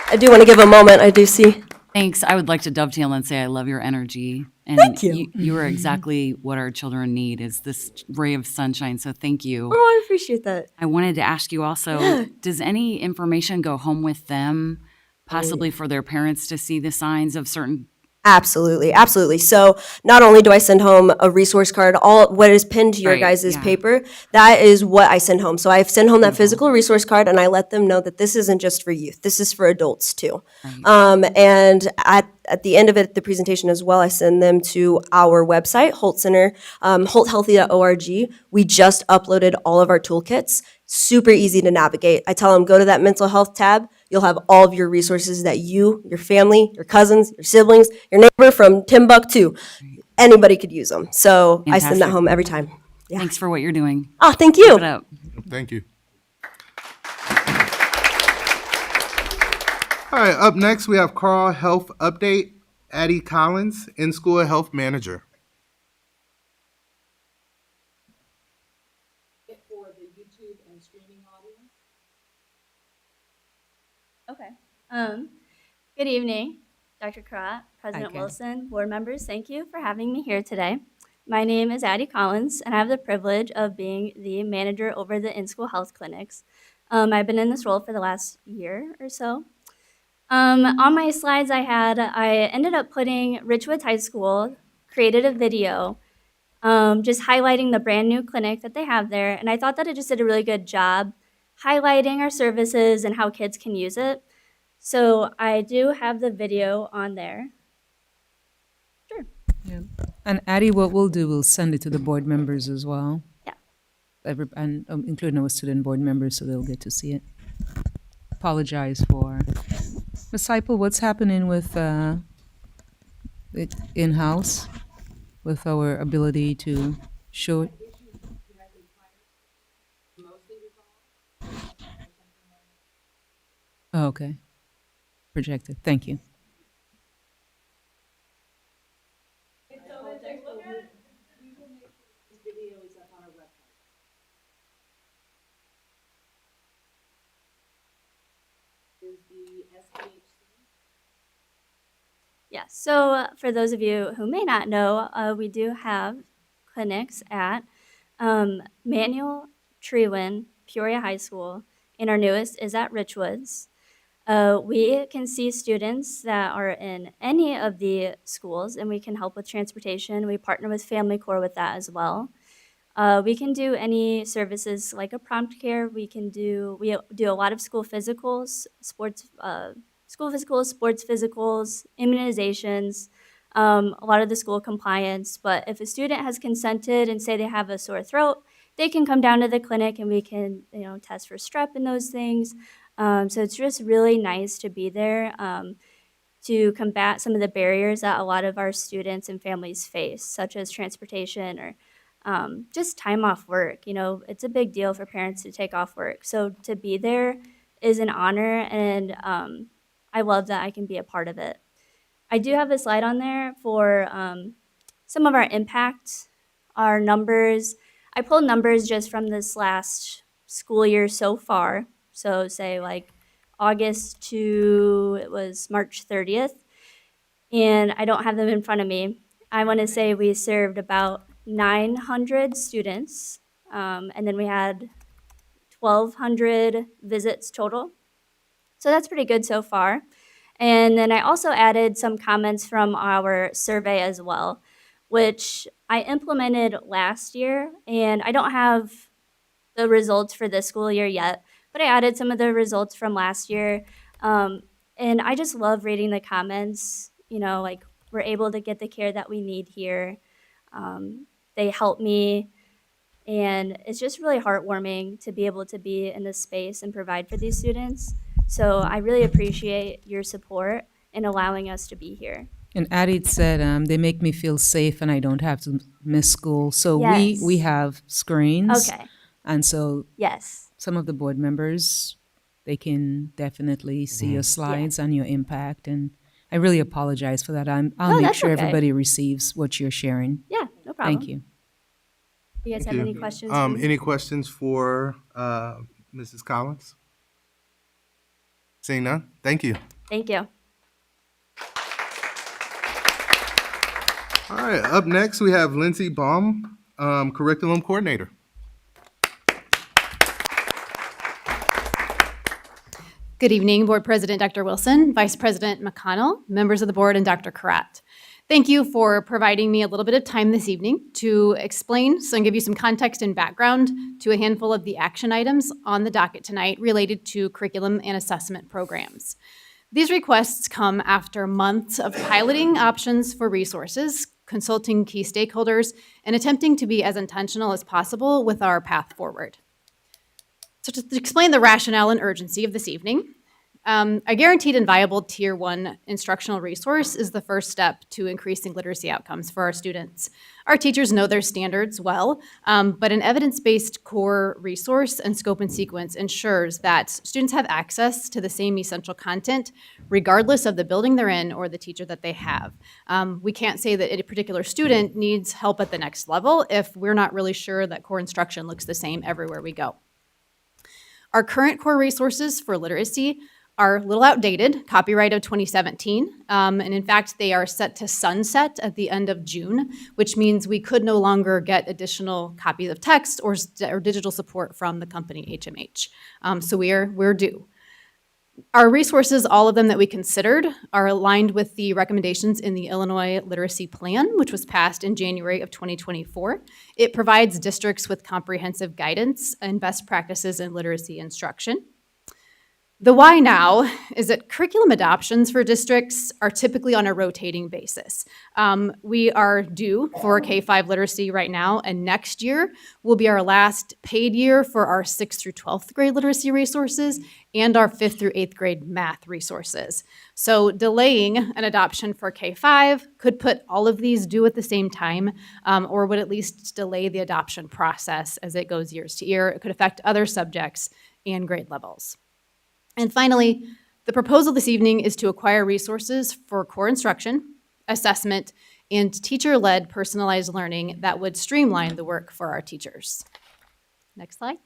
I do want to give a moment. I do see. Thanks. I would like to dovetail and say I love your energy. And Thank you. You are exactly what our children need, is this ray of sunshine. So thank you. Oh, I appreciate that. I wanted to ask you also, Yeah. does any information go home with them, possibly for their parents to see the signs of certain Absolutely, absolutely. So not only do I send home a resource card, all what is pinned to your Right, guys' yeah. paper, that is what I send home. So I send home that physical resource card and I let them know that this isn't just for youth, this is for adults too. And at the end of it, the presentation as well, I send them to our website, Holt Center, holthealthy.org. We just uploaded all of our toolkits, super easy to navigate. I tell them, go to that mental health tab. You'll have all of your resources that you, your family, your cousins, your siblings, your neighbor from Timbuktu, anybody could use them. So I send that Fantastic. home every time. Yeah. Thanks for what you're doing. Oh, thank you. Keep it up. Thank you. All right, up next, we have Carl Health Update, Addie Collins, in-school health manager. For the YouTube and streaming audience. Okay. Good evening, Dr. Karat, President Ken. Wilson, board members. Thank you for having me here today. My name is Addie Collins, and I have the privilege of being the manager over the in-school health clinics. I've been in this role for the last year or so. On my slides I ended up putting Richwoods High School, created a video just highlighting the brand new clinic that they have there. And I thought that it just did a really good job highlighting our services and how kids can use it. So I do have the video on there. Yeah. And Addie, what we'll do, we'll send it to the board members as well. Yeah. And including our student board members, so they'll get to see it. Apologize for. Ms. Seipel, what's happening with it in-house, with our ability to show it? Oh, okay. Projected. Thank you. Yes, so for those of you who may not know, we do have clinics at Manuel Trewin, Peoria High School, and our newest is at Richwoods. We can see students that are in any of the schools, and we can help with transportation. We partner with Family Corps with that as well. We can do any services like a prompt care. We do a lot of school physicals, sports physicals, immunizations, a lot of the school compliance. But if a student has consented and say they have a sore throat, they can come down to the clinic and we can, test for strep and those things. So it's just really nice to be there to combat some of the barriers that a lot of our students and families face, such as transportation or just time off work. It's a big deal for parents to take off work. So to be there is an honor, and I love that I can be a part of it. I do have a slide on there for some of our impact, our numbers. I pulled numbers just from this last school year so far. So say like August to it was March 30th. And I don't have them in front of me. I want to say we served about 900 students. And then we had 1,200 visits total. So that's pretty good so far. And then I also added some comments from our survey as well, which I implemented last year. And I don't have the results for this school year yet, but I added some of the results from last year. And I just love reading the comments, like we're able to get the care that we need here. They help me. And it's just really heartwarming to be able to be in this space and provide for these students. So I really appreciate your support in allowing us to be here. And Addie said they make me feel safe and I don't have to miss school. So Yes. we have screens. Okay. And so Yes. some of the board members, they can definitely see your slides and your impact. And I really apologize for that. I'll No, make that's sure okay. everybody receives what you're sharing. Yeah, no problem. Thank you. You guys Thank have you. any questions? for me? Any questions for Mrs. Collins? Seeing none, thank you. Thank you. All right, up next, we have Lindsay Baum, curriculum coordinator. Good evening, Board President Dr. Wilson, Vice President McConnell, members of the board, and Dr. Karat. Thank you for providing me a little bit of time this evening to explain and give you some context and background to a handful of the action items on the docket tonight related to curriculum and assessment programs. These requests come after months of piloting options for resources, consulting key stakeholders, and attempting to be as intentional as possible with our path forward. So to explain the rationale and urgency of this evening, a guaranteed and viable Tier 1 instructional resource is the first step to increasing literacy outcomes for our students. Our teachers know their standards well, but an evidence-based core resource and scope and sequence ensures that students have access to the same essential content regardless of the building they're in or the teacher that they have. We can't say that a particular student needs help at the next level if we're not really sure that core instruction looks the same everywhere we go. Our current core resources for literacy are a little outdated, copyright of 2017, and in fact, they are set to sunset at the end of June, which means we could no longer get additional copies of text or digital support from the company HMH. So we're due. Our resources, all of them that we considered, are aligned with the recommendations in the Illinois Literacy Plan, which was passed in January of 2024. It provides districts with comprehensive guidance and best practices in literacy instruction. The why now is that curriculum adoptions for districts are typically on a rotating basis. We are due for K-5 literacy right now, and next year will be our last paid year for our 6th through 12th grade literacy resources and our 5th through 8th grade math resources. So delaying an adoption for K-5 could put all of these due at the same time, or would at least delay the adoption process as it goes years to year. It could affect other subjects and grade levels. And finally, the proposal this evening is to acquire resources for core instruction, assessment, and teacher-led personalized learning that would streamline the work for our teachers. Next slide.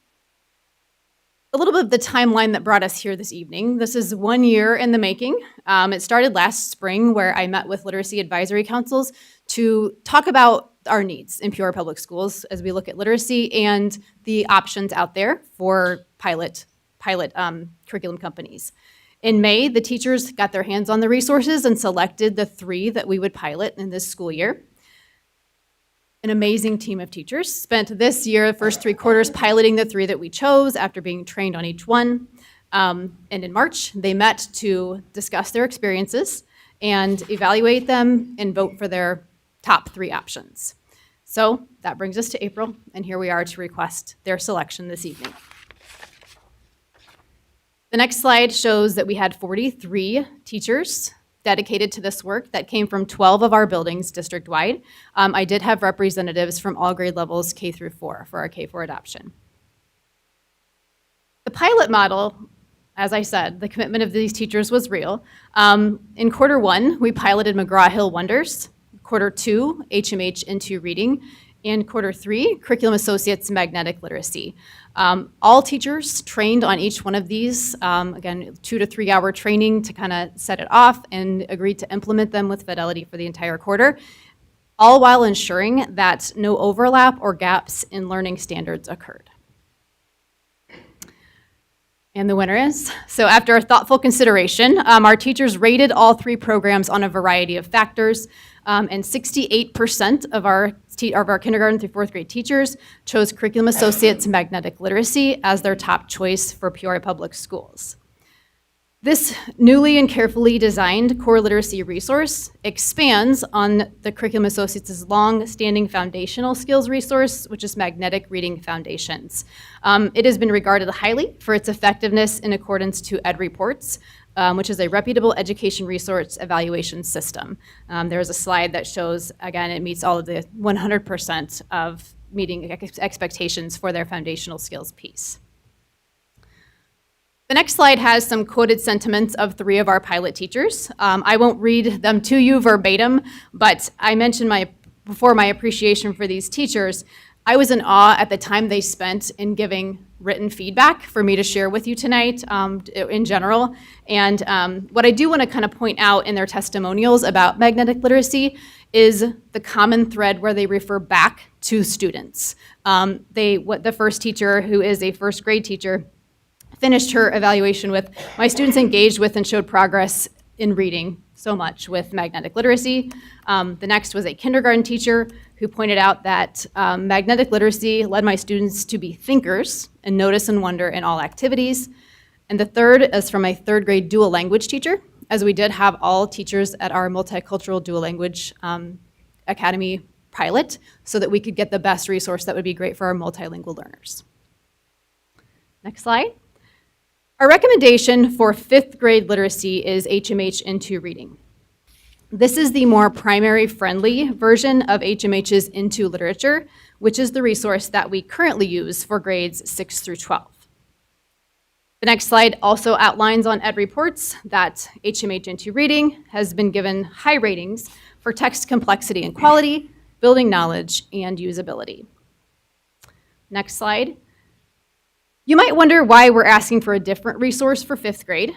A little bit of the timeline that brought us here this evening. This is 1 year in the making. It started last spring where I met with literacy advisory councils to talk about our needs in Peoria Public Schools as we look at literacy and the options out there for pilot curriculum companies. In May, the teachers got their hands on the resources and selected the 3 that we would pilot in this school year. An amazing team of teachers spent this year, the first 3 quarters, piloting the 3 that we chose after being trained on each one. And in March, they met to discuss their experiences and evaluate them and vote for their top 3 options. So that brings us to April, and here we are to request their selection this evening. The next slide shows that we had 43 teachers dedicated to this work that came from 12 of our buildings district-wide. I did have representatives from all grade levels K through 4 for our K-4 adoption. The pilot model, as I said, the commitment of these teachers was real. In quarter 1, we piloted McGraw-Hill Wonders, quarter 2, HMH Into Reading, and quarter 3, Curriculum Associates Magnetic Literacy. All teachers trained on each one of these, again, 2 to 3 hour training to kind of set it off and agreed to implement them with fidelity for the entire quarter, all while ensuring that no overlap or gaps in learning standards occurred. And the winner is, so after a thoughtful consideration, our teachers rated all 3 programs on a variety of factors, and 68% of our kindergarten through 4th grade teachers chose Curriculum Associates Magnetic Literacy as their top choice for Peoria Public Schools. This newly and carefully designed core literacy resource expands on the Curriculum Associates' long-standing foundational skills resource, which is Magnetic Reading Foundations. It has been regarded highly for its effectiveness in accordance to Ed Reports, which is a reputable education resource evaluation system. There's a slide that shows, again, it meets all of the 100% of meeting expectations for their foundational skills piece. The next slide has some quoted sentiments of 3 of our pilot teachers. I won't read them to you verbatim, but I mentioned before my appreciation for these teachers. I was in awe at the time they spent in giving written feedback for me to share with you tonight in general. And what I do want to kind of point out in their testimonials about magnetic literacy is the common thread where they refer back to students. The first teacher, who is a 1st grade teacher, finished her evaluation with, "My students engaged with and showed progress in reading so much with magnetic literacy. The next was a kindergarten teacher who pointed out that magnetic literacy led my students to be thinkers and notice and wonder in all activities. And the third is from a third grade dual language teacher, as we did have all teachers at our multicultural dual language academy pilot so that we could get the best resource that would be great for our multilingual learners. Next slide. Our recommendation for 5th grade literacy is HMH Into Reading. This is the more primary-friendly version of HMH's Into Literature, which is the resource that we currently use for grades 6 through 12. The next slide also outlines on Ed Reports that HMH Into Reading has been given high ratings for text complexity and quality, building knowledge, and usability. Next slide. You might wonder why we're asking for a different resource for 5th grade.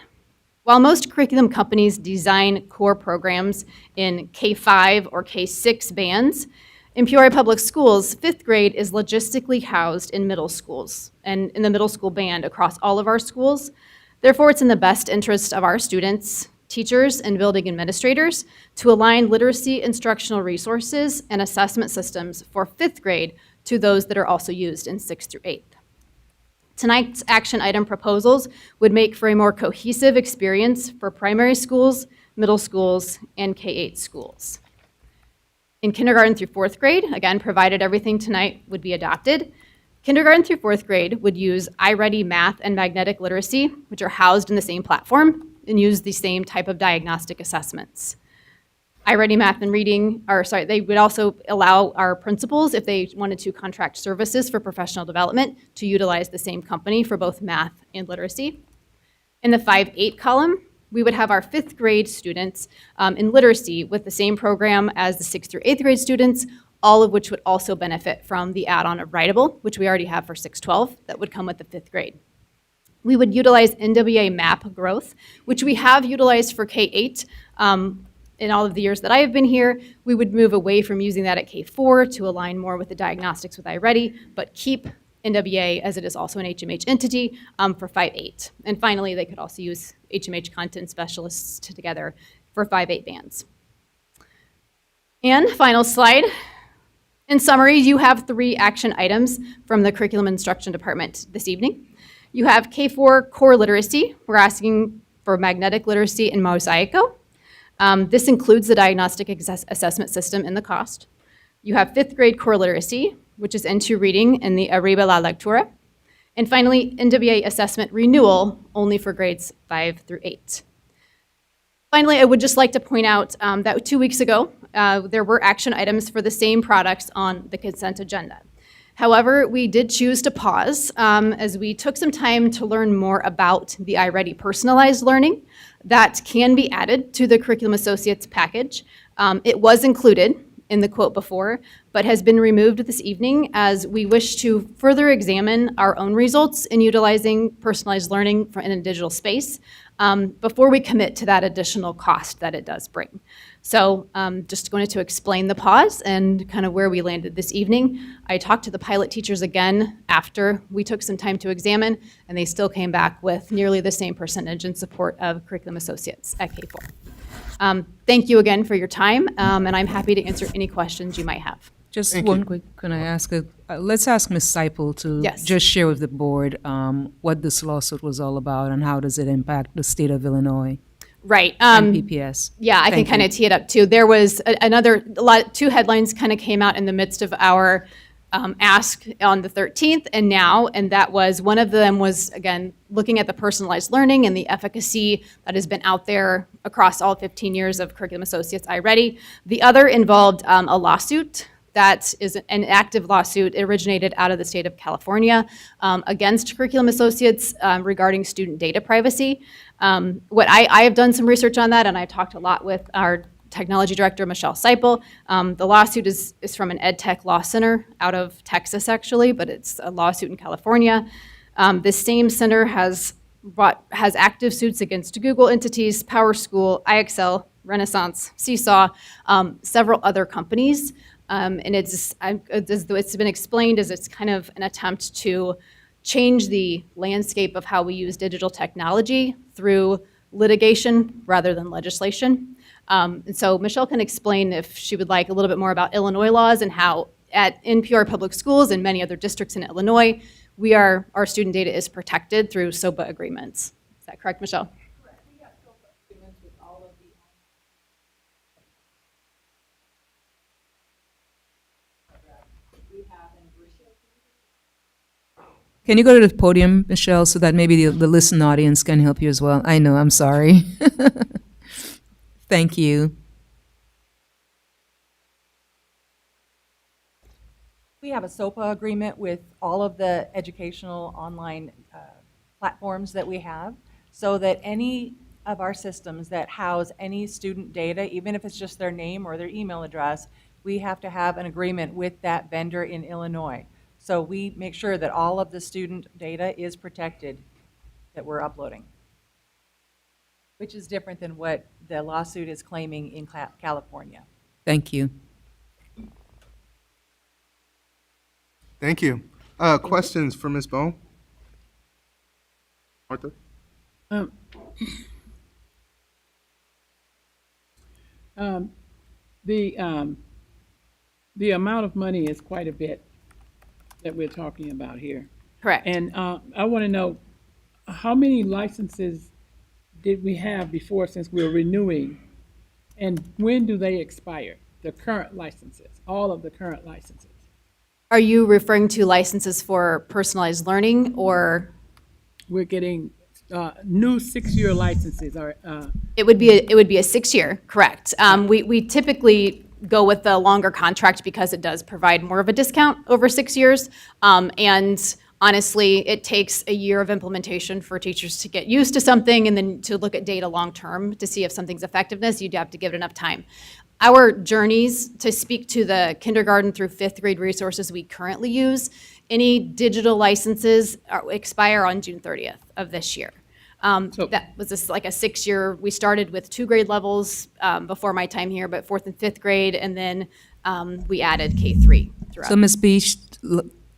While most curriculum companies design core programs in K-5 or K-6 bands, in Peoria Public Schools, 5th grade is logistically housed in middle schools and in the middle school band across all of our schools. Therefore, it's in the best interest of our students, teachers, and building administrators to align literacy instructional resources and assessment systems for 5th grade to those that are also used in 6th through 8th. Tonight's action item proposals would make for a more cohesive experience for primary schools, middle schools, and K-8 schools. In kindergarten through 4th grade, again, provided everything tonight would be adopted, kindergarten through 4th grade would use iReady Math and Magnetic Literacy, which are housed in the same platform and use the same type of diagnostic assessments. iReady Math and Reading, they would also allow our principals, if they wanted to contract services for professional development, to utilize the same company for both math and literacy. In the 5-8 column, we would have our 5th grade students in literacy with the same program as the 6th through 8th grade students, all of which would also benefit from the add-on of Writable, which we already have for 6-12, that would come with the 5th grade. We would utilize NWA MAP growth, which we have utilized for K-8 in all of the years that I have been here. We would move away from using that at K-4 to align more with the diagnostics with iReady, but keep NWA as it is also an HMH entity for 5-8. And finally, they could also use HMH content specialists together for 5-8 bands. And final slide. In summary, you have 3 action items from the Curriculum Instruction Department this evening. You have K-4 core literacy. We're asking for magnetic literacy and Mosaico. This includes the diagnostic assessment system in the cost. You have 5th grade core literacy, which is Into Reading in the Arriba la Lectura. And finally, NWA assessment renewal only for grades 5 through 8. Finally, I would just like to point out that 2 weeks ago, there were action items for the same products on the consent agenda. However, we did choose to pause as we took some time to learn more about the iReady personalized learning that can be added to the Curriculum Associates package. It was included in the quote before, but has been removed this evening as we wish to further examine our own results in utilizing personalized learning in a digital space before we commit to that additional cost that it does bring. So just going to explain the pause and kind of where we landed this evening. I talked to the pilot teachers again after we took some time to examine, and they still came back with nearly the same percentage in support of Curriculum Associates at K-4. Thank you again for your time, and I'm happy to answer any questions you might have. Just Thank one you. quick, can I ask, let's ask Ms. Seipel to Yes. just share with the board what this lawsuit was all about and how does it impact the state of Illinois Right. and PPS. Yeah, I can Thank kind you. of tee it up too. There was two headlines kind of came out in the midst of our ask on the 13th and now, and that was, one of them was, again, looking at the personalized learning and the efficacy that has been out there across all 15 years of Curriculum Associates iReady. The other involved a lawsuit that is an active lawsuit. It originated out of the state of California against Curriculum Associates regarding student data privacy. What I have done some research on that, and I talked a lot with our technology director, Michelle Seipel. The lawsuit is from an ed tech law center out of Texas, actually, but it's a lawsuit in California. This same center has active suits against Google entities, PowerSchool, IXL, Renaissance, Seesaw, several other companies. And it's been explained as it's kind of an attempt to change the landscape of how we use digital technology through litigation rather than legislation. And so Michelle can explain, if she would like, a little bit more about Illinois laws and how in Peoria Public Schools and many other districts in Illinois, our student data is protected through SOPA agreements. Is that correct, Michelle? Can you go to the podium, Michelle, so that maybe the listening audience can help you as well? I know, I'm sorry. Thank you. We have a SOPA agreement with all of the educational online platforms that we have, so that any of our systems that house any student data, even if it's just their name or their email address, we have to have an agreement with that vendor in Illinois. So we make sure that all of the student data is protected that we're uploading, which is different than what the lawsuit is claiming in California. Thank you. Thank you. Questions for Ms. Bone? Martha? The amount of money is quite a bit that we're talking about here. Correct. And I want to know, how many licenses did we have before, since we're renewing? And when do they expire? The current licenses, all of the current licenses. Are you referring to licenses for personalized learning, or? We're getting new 6-year licenses. It would be a 6-year, correct. We typically go with the longer contract because it does provide more of a discount over 6 years. And honestly, it takes a year of implementation for teachers to get used to something, and then to look at data long-term to see if something's effectiveness. You'd have to give it enough time. Our journeys, to speak to the kindergarten through 5th grade resources we currently use, any digital licenses expire on June 30th of this year. That was like a 6-year. We started with 2 grade levels before my time here, but 4th and 5th grade, and then we added K3 throughout. So Ms. Beach,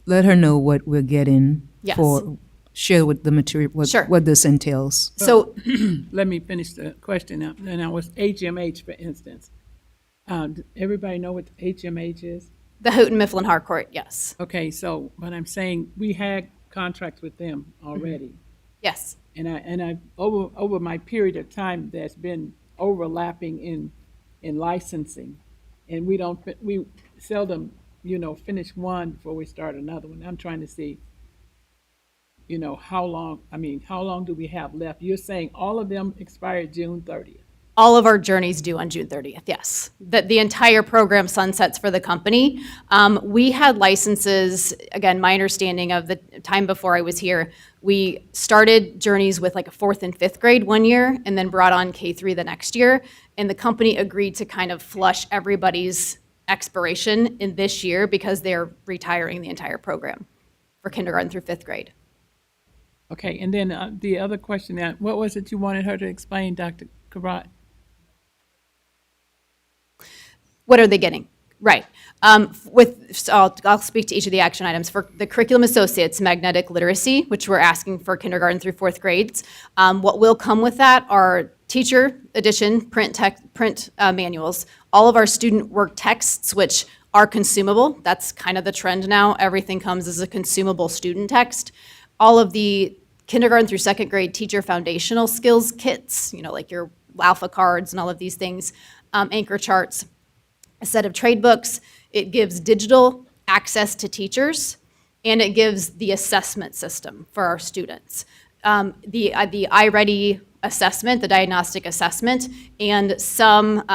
let her know what we're getting. Yes. Share with the material, what this entails. So let me finish the question now. And I was HMH, for instance. Everybody know what HMH is? The Houghton Mifflin Harcourt, yes. Okay, so what I'm saying, we had contracts with them already. Yes. And I over my period of time, there's been overlapping in licensing, and we seldom finish one before we start another one. I'm trying to see, how long do we have left? You're saying all of them expired June 30th. All of our journeys due on June 30th, yes. The entire program sunsets for the company. We had licenses, again, my understanding of the time before I was here, we started journeys with like a 4th and 5th grade one year, and then brought on K3 the next year. And the company agreed to kind of flush everybody's expiration in this year because they're retiring the entire program for kindergarten through 5th grade. Okay, and then the other question, what was it you wanted her to explain, Dr. Karat? What are they getting? Right. I'll speak to each of the action items. For the curriculum associates, magnetic literacy, which we're asking for kindergarten through 4th grades. What will come with that are teacher edition print manuals, all of our student work texts, which are consumable. That's kind of the trend now. Everything comes as a consumable student text. All of the kindergarten through 2nd grade teacher foundational skills kits, like your alpha cards and all of these things, anchor charts, a set of trade books. It gives digital access to teachers, and it gives the assessment system for our students. The iReady assessment, the diagnostic assessment, and some,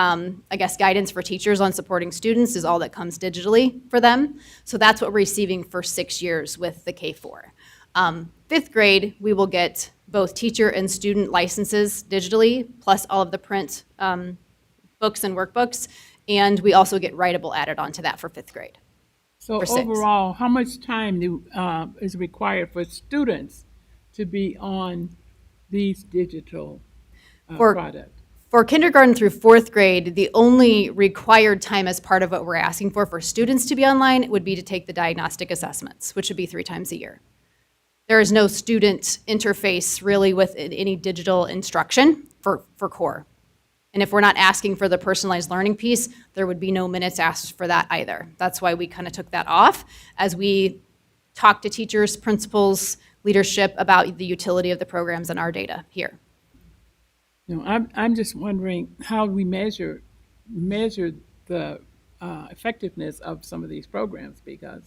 guidance for teachers on supporting students is all that comes digitally for them. So that's what we're receiving for 6 years with the K4. 5th grade, we will get both teacher and student licenses digitally, plus all of the print books and workbooks. And we also get writable added onto that for 5th grade. So overall, how much time is required for students to be on these digital products? For kindergarten through 4th grade, the only required time as part of what we're asking for students to be online would be to take the diagnostic assessments, which would be 3 times a year. There is no student interface really with any digital instruction for core. And if we're not asking for the personalized learning piece, there would be no minutes asked for that either. That's why we kind of took that off as we talk to teachers, principals, leadership about the utility of the programs and our data here. I'm just wondering how we measure the effectiveness of some of these programs, because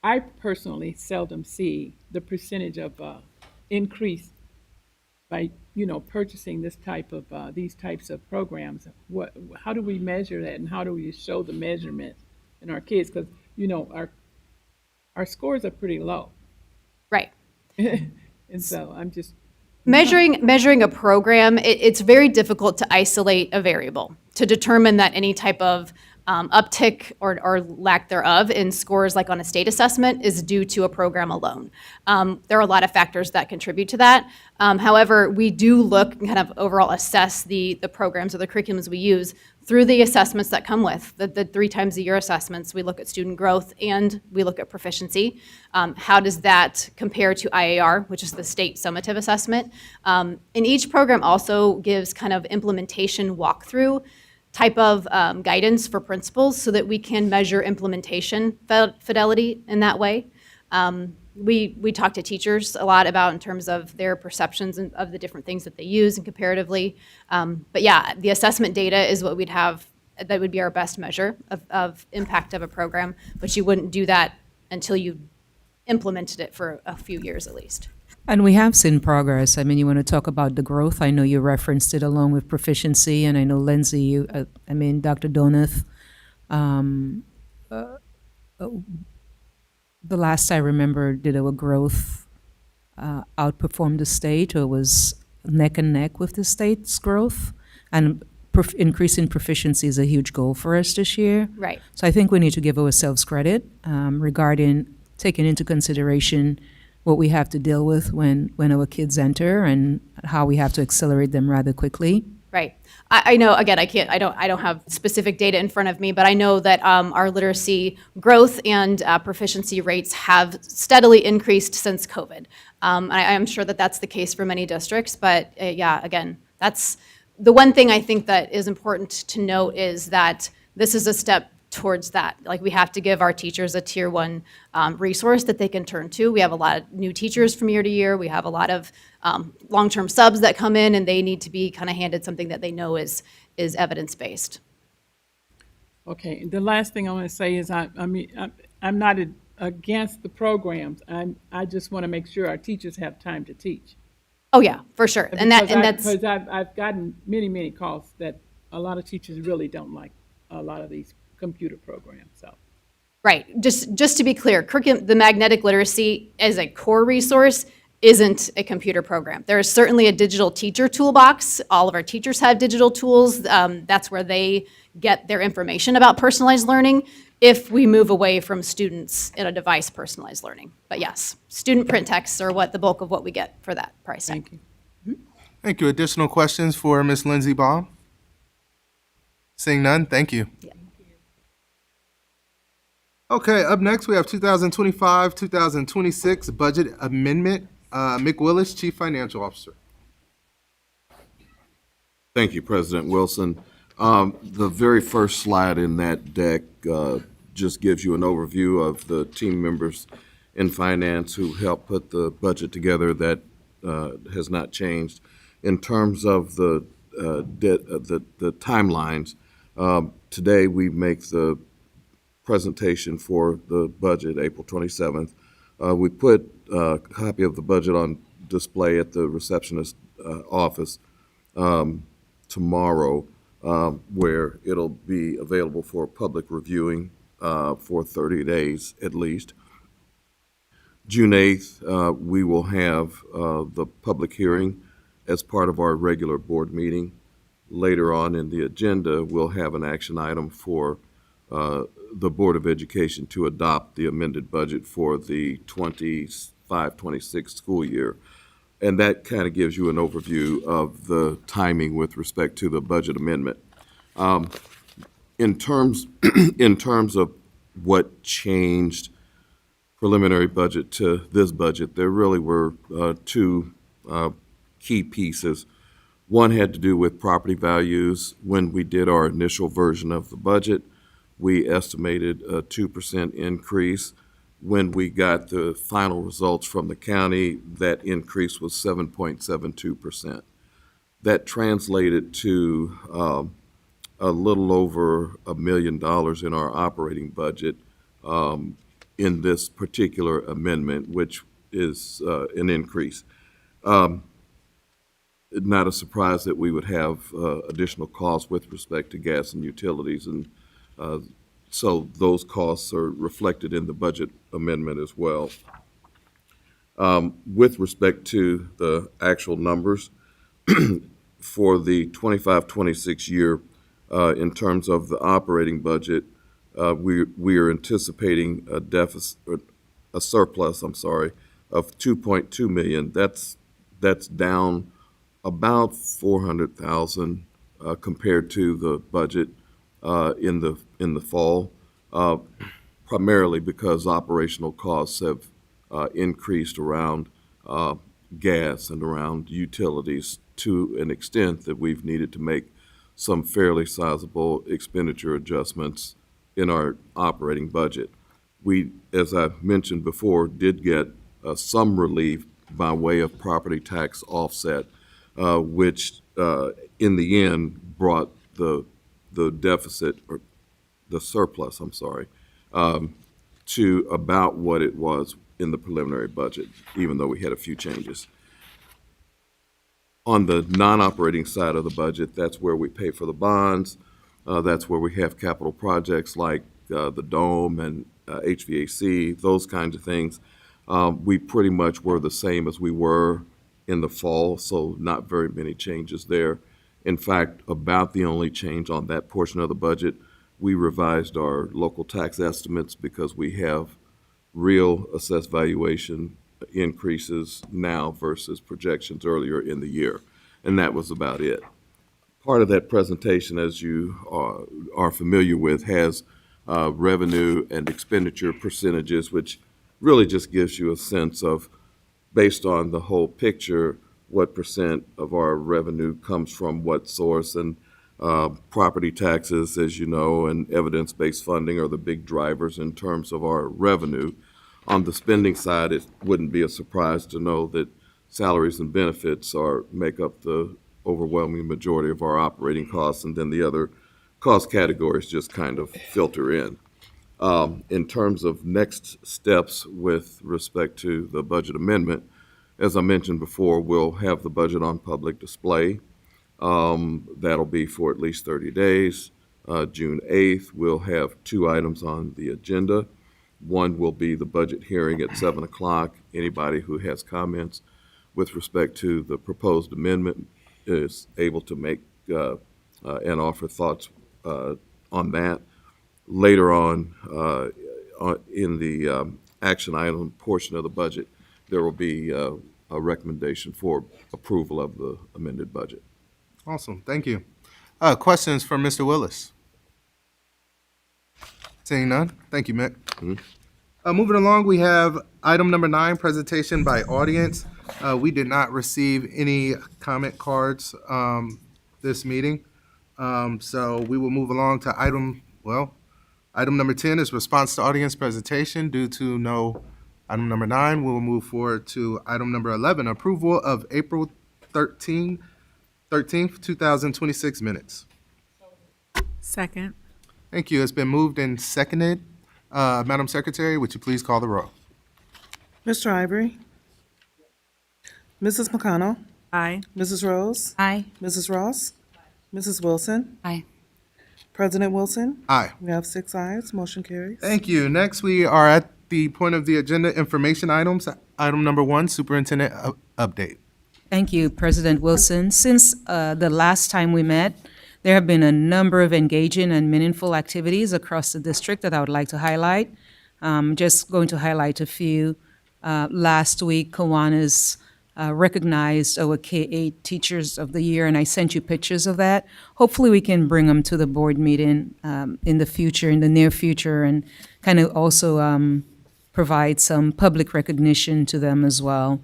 I personally seldom see the percentage of increase by purchasing this type of these types of programs. How do we measure that, and how do we show the measurement in our kids? Because our scores are pretty low, right? And so I'm just Measuring a program, it's very difficult to isolate a variable to determine that any type of uptick or lack thereof in scores, like on a state assessment, is due to a program alone. There are a lot of factors that contribute to that. However, we do look and kind of overall assess the programs or the curriculums we use through the assessments that come with the 3 times a year assessments. We look at student growth and we look at proficiency. How does that compare to IAR, which is the state summative assessment? And each program also gives kind of implementation walkthrough type of guidance for principals so that we can measure implementation fidelity in that way. We talk to teachers a lot about in terms of their perceptions of the different things that they use and comparatively. But yeah, the assessment data is what we'd have, that would be our best measure of impact of a program, but you wouldn't do that until you implemented it for a few years at least. And we have seen progress. I mean, you want to talk about the growth. I know you referenced it along with proficiency, and I know Lindsay, Dr. Donath, the last I remember, did our growth outperform the state, or was neck and neck with the state's growth? And increasing proficiency is a huge goal for us this year. Right. So I think we need to give ourselves credit regarding taking into consideration what we have to deal with when our kids enter and how we have to accelerate them rather quickly. Right. I know, again, I don't have specific data in front of me, but I know that our literacy growth and proficiency rates have steadily increased since COVID. I'm sure that that's the case for many districts, but yeah, again, that's the one thing I think that is important to note is that this is a step towards that. Like, we have to give our teachers a tier 1 resource that they can turn to. We have a lot of new teachers from year to year. We have a lot of long-term subs that come in, and they need to be kind of handed something that they know is evidence-based. Okay. The last thing I want to say is I'm not against the programs. I just want to make sure our teachers have time to teach. Oh yeah, for sure. Because I've gotten many calls that a lot of teachers really don't like a lot of these computer programs. So, right. Just to be clear, curriculum, the magnetic literacy as a core resource isn't a computer program. There is certainly a digital teacher toolbox. All of our teachers have digital tools. That's where they get their information about personalized learning if we move away from students in a device personalized learning. But yes, student print texts are what the bulk of what we get for that price tag. thank you. Thank you. Additional questions for Ms. Lindsay Baum? Seeing none, thank you. Yeah. Okay, up next we have 2025-2026 budget amendment. Mick Willis, Chief Financial Officer. Thank you, President Wilson. The very first slide in that deck just gives you an overview of the team members in finance who helped put the budget together. That has not changed. In terms of the timelines, today we make the presentation for the budget April 27th. We put a copy of the budget on display at the receptionist office tomorrow, where it'll be available for public reviewing for 30 days at least. June 8th, we will have the public hearing as part of our regular board meeting. Later on in the agenda, we'll have an action item for the Board of Education to adopt the amended budget for the 25-26 school year. And that kind of gives you an overview of the timing with respect to the budget amendment. In terms of what changed preliminary budget to this budget, there really were two key pieces. One had to do with property values. When we did our initial version of the budget, we estimated a 2% increase. When we got the final results from the county, that increase was 7.72%. That translated to a little over $1 million in our operating budget in this particular amendment, which is an increase. Not a surprise that we would have additional costs with respect to gas and utilities, and so those costs are reflected in the budget amendment as well. With respect to the actual numbers, for the 25-26 year, in terms of the operating budget, we are anticipating a deficit, or a surplus, I'm sorry, of $2.2 million. That's down about $400,000 compared to the budget in the fall, primarily because operational costs have increased around gas and around utilities to an extent that we've needed to make some fairly sizable expenditure adjustments in our operating budget. We, as I mentioned before, did get some relief by way of property tax offset, which in the end brought the deficit, or the surplus, I'm sorry, to about what it was in the preliminary budget, even though we had a few changes. On the non-operating side of the budget, that's where we pay for the bonds. That's where we have capital projects like the dome and HVAC, those kinds of things. We pretty much were the same as we were in the fall, so not very many changes there. In fact, about the only change on that portion of the budget, we revised our local tax estimates because we have real assessed valuation increases now versus projections earlier in the year, and that was about it. Part of that presentation, as you are familiar with, has revenue and expenditure percentages, which really just gives you a sense of, based on the whole picture, what percent of our revenue comes from what source. And property taxes, as you know, and evidence-based funding are the big drivers in terms of our revenue. On the spending side, it wouldn't be a surprise to know that salaries and benefits make up the overwhelming majority of our operating costs, and then the other cost categories just kind of filter in. In terms of next steps with respect to the budget amendment, as I mentioned before, we'll have the budget on public display. That'll be for at least 30 days. June 8th, we'll have 2 items on the agenda. One will be the budget hearing at 7 o'clock. Anybody who has comments with respect to the proposed amendment is able to make and offer thoughts on that. Later on in the action item portion of the budget, there will be a recommendation for approval of the amended budget. Awesome, thank you. Questions for Mr. Willis? Seeing none, thank you, Mick. Moving along, we have item number 9, presentation by audience. We did not receive any comment cards this meeting, so we will move along to item number 10 is response to audience presentation. Due to no item number 9, we will move forward to item number 11, approval of April 13th, 2026 minutes. Second. Thank you. It's been moved and seconded. Madam Secretary, would you please call the roll? Mr. Ivory? Mrs. McConnell? Aye. Mrs. Rose? Aye. Mrs. Ross? Mrs. Wilson? Aye. President Wilson? Aye. We have 6 ayes, motion carries. Thank you. Next, we are at the point of the agenda, information items. Item number 1, superintendent update. Thank you, President Wilson. Since the last time we met, there have been a number of engaging and meaningful activities across the district that I would like to highlight. Just going to highlight a few. Last week, Kiwanis recognized our K-8 Teachers of the Year, and I sent you pictures of that. Hopefully, we can bring them to the board meeting in the future, in the near future, and kind of also provide some public recognition to them as well.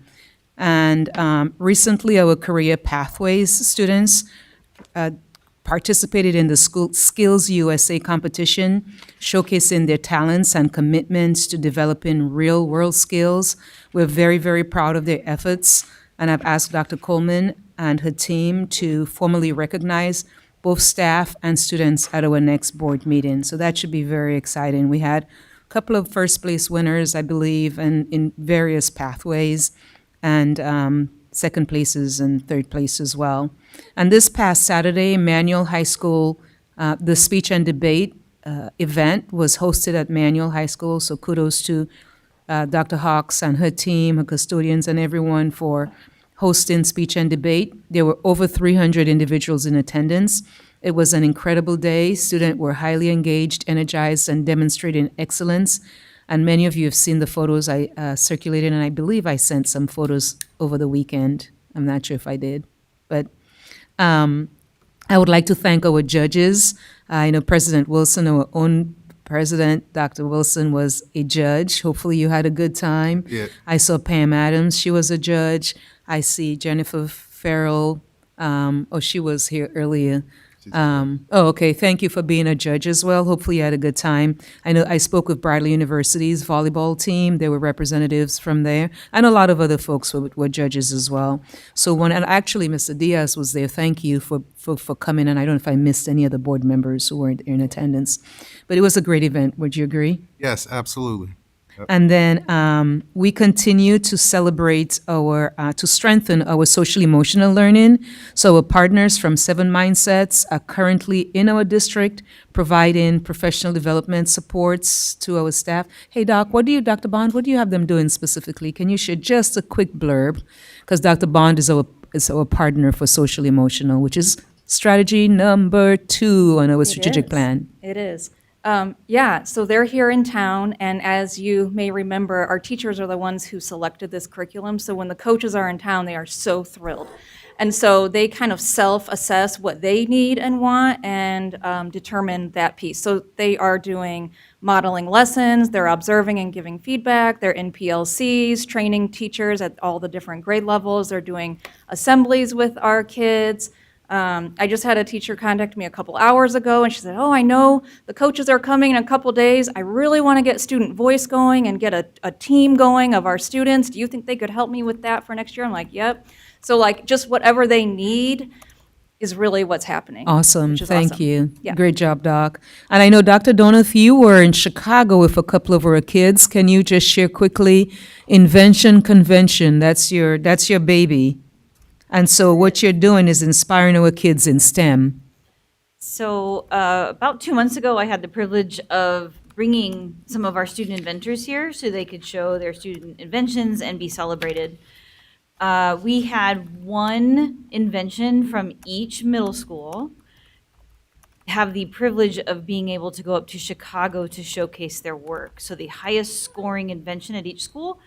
And recently, our career pathways students participated in the School Skills USA competition, showcasing their talents and commitments to developing real-world skills. We're very, very proud of their efforts, and I've asked Dr. Coleman and her team to formally recognize both staff and students at our next board meeting. So that should be very exciting. We had a couple of first-place winners, I believe, and in various pathways, and second places and third place as well. And this past Saturday, Manual High School, the speech and debate event was hosted at Manual High School, so kudos to Dr. Hawks and her team, her custodians, and everyone for hosting speech and debate. There were over 300 individuals in attendance. It was an incredible day. Students were highly engaged, energized, and demonstrating excellence. And many of you have seen the photos I circulated, and I believe I sent some photos over the weekend. I'm not sure if I did. But I would like to thank our judges. I know President Wilson, our own president, Dr. Wilson, was a judge. Hopefully you had a good time. Yeah. I saw Pam Adams, she was a judge. I see Jennifer Farrell, she was here earlier. Okay, thank you for being a judge as well. Hopefully you had a good time. I know I spoke with Bradley University's volleyball team. There were representatives from there, and a lot of other folks were judges as well. So and actually Mr. Diaz was there. Thank you for coming, and I don't know if I missed any of the board members who weren't in attendance. But it was a great event. Would you agree? Yes, absolutely. And then we continue to celebrate to strengthen our social emotional learning. So our partners from Seven Mindsets are currently in our district providing professional development supports to our staff. Hey, Dr. Bond, what do you have them doing specifically? Can you share just a quick blurb? Because Dr. Bond is our partner for social emotional, which is strategy number 2 on our strategic plan. It is. So they're here in town, and as you may remember, our teachers are the ones who selected this curriculum. So when the coaches are in town, they are so thrilled. And so they kind of self-assess what they need and want and determine that piece. So they are doing modeling lessons, they're observing and giving feedback, they're in PLCs, training teachers at all the different grade levels, they're doing assemblies with our kids. I just had a teacher contact me a couple hours ago, and she said, I know the coaches are coming in a couple days. I really want to get student voice going and get a team going of our students. Do you think they could help me with that for next year? I'm like, yep. So just whatever they need is really what's happening. Awesome. Which is Thank awesome. you. Yeah. Great job, Doc. And I know, Dr. Donath, you were in Chicago with a couple of our kids. Can you just share quickly, Invention Convention, that's your baby. And so what you're doing is inspiring our kids in STEM. So about 2 months ago, I had the privilege of bringing some of our student inventors here so they could show their student inventions and be celebrated. We had one invention from each middle school have the privilege of being able to go up to Chicago to showcase their work. So the highest scoring invention at each school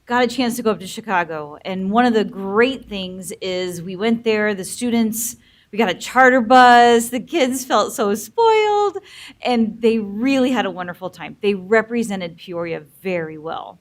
got a chance to go up to Chicago. And one of the great things is we went there, the students, we got a charter bus, the kids felt so spoiled, and they really had a wonderful time. They represented Peoria very well.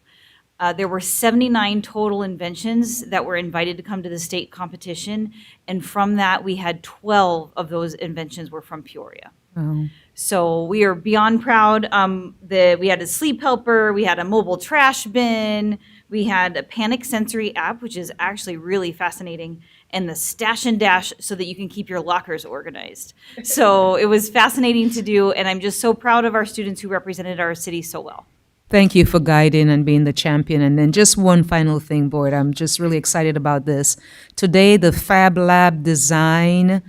There were 79 total inventions that were invited to come to the state competition, and from that, we had 12 of those inventions were from Peoria. Oh. So we are beyond proud. We had a sleep helper, we had a mobile trash bin, we had a panic sensory app, which is actually really fascinating, and the stash and dash so that you can keep your lockers organized. So it was fascinating to do, and I'm just so proud of our students who represented our city so well. Thank you for guiding and being the champion. And then just one final thing, board. I'm just really excited about this. Today, the Fab Lab Design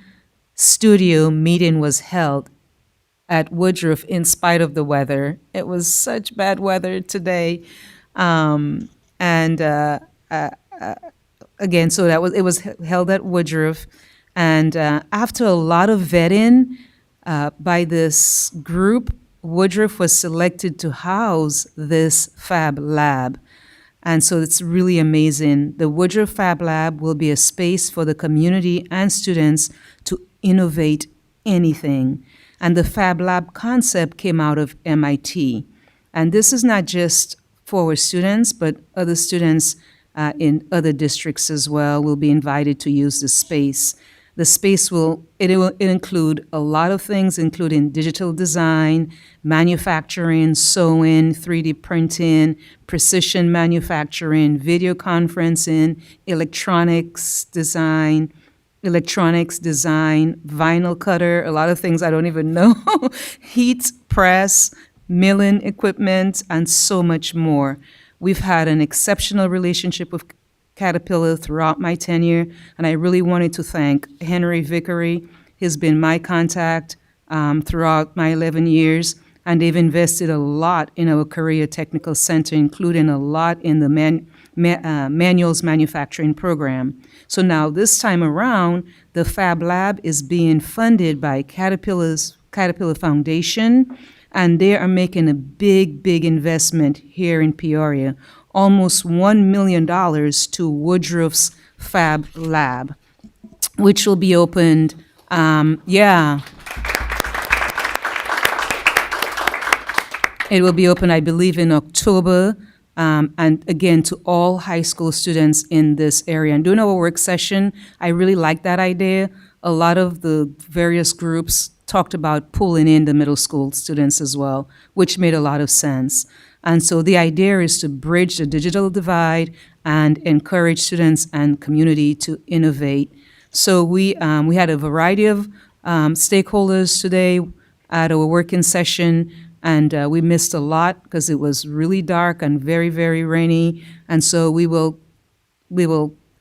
Studio meeting was held at Woodruff in spite of the weather. It was such bad weather today. Again, so it was held at Woodruff. And after a lot of vetting by this group, Woodruff was selected to house this Fab Lab. And so it's really amazing. The Woodruff Fab Lab will be a space for the community and students to innovate anything. And the Fab Lab concept came out of MIT. And this is not just for our students, but other students in other districts as well will be invited to use the space. The space will include a lot of things, including digital design, manufacturing, sewing, 3D printing, precision manufacturing, video conferencing, electronics design, vinyl cutter, a lot of things I don't even know, heat press, milling equipment, and so much more. We've had an exceptional relationship with Caterpillar throughout my tenure, and I really wanted to thank Henry Vickery. He's been my contact throughout my 11 years, and they've invested a lot in our Career Technical Center, including a lot in the manuals manufacturing program. So now this time around, the Fab Lab is being funded by Caterpillar Foundation, and they are making a big, big investment here in Peoria, almost $1 million to Woodruff's Fab Lab, which will be opened, It will be open, I believe, in October, and again, to all high school students in this area. And during our work session, I really liked that idea. A lot of the various groups talked about pulling in the middle school students as well, which made a lot of sense. And so the idea is to bridge the digital divide and encourage students and community to innovate. So we had a variety of stakeholders today at our working session, and we missed a lot because it was really dark and very, very rainy. And so we will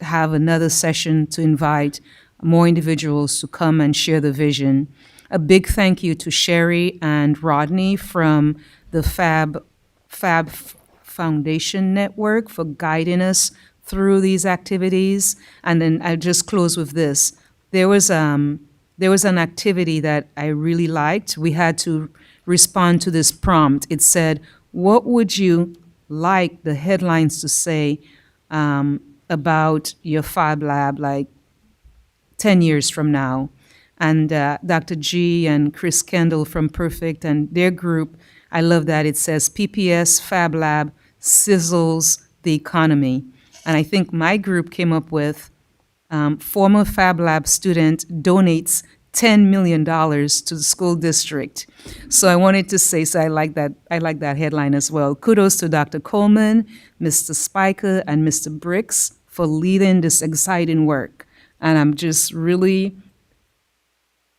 have another session to invite more individuals to come and share the vision. A big thank you to Sherry and Rodney from the Fab Foundation Network for guiding us through these activities. And then I'll just close with this. There was an activity that I really liked. We had to respond to this prompt. It said, what would you like the headlines to say about your Fab Lab, like 10 years from now? And Dr. G and Chris Kendall from Perfect and their group, I love that. It says PPS Fab Lab sizzles the economy. And I think my group came up with former Fab Lab student donates $10 million to the school district. So I wanted to say, so I like that headline as well. Kudos to Dr. Coleman, Mr. Spiker, and Mr. Bricks for leading this exciting work. And I'm just really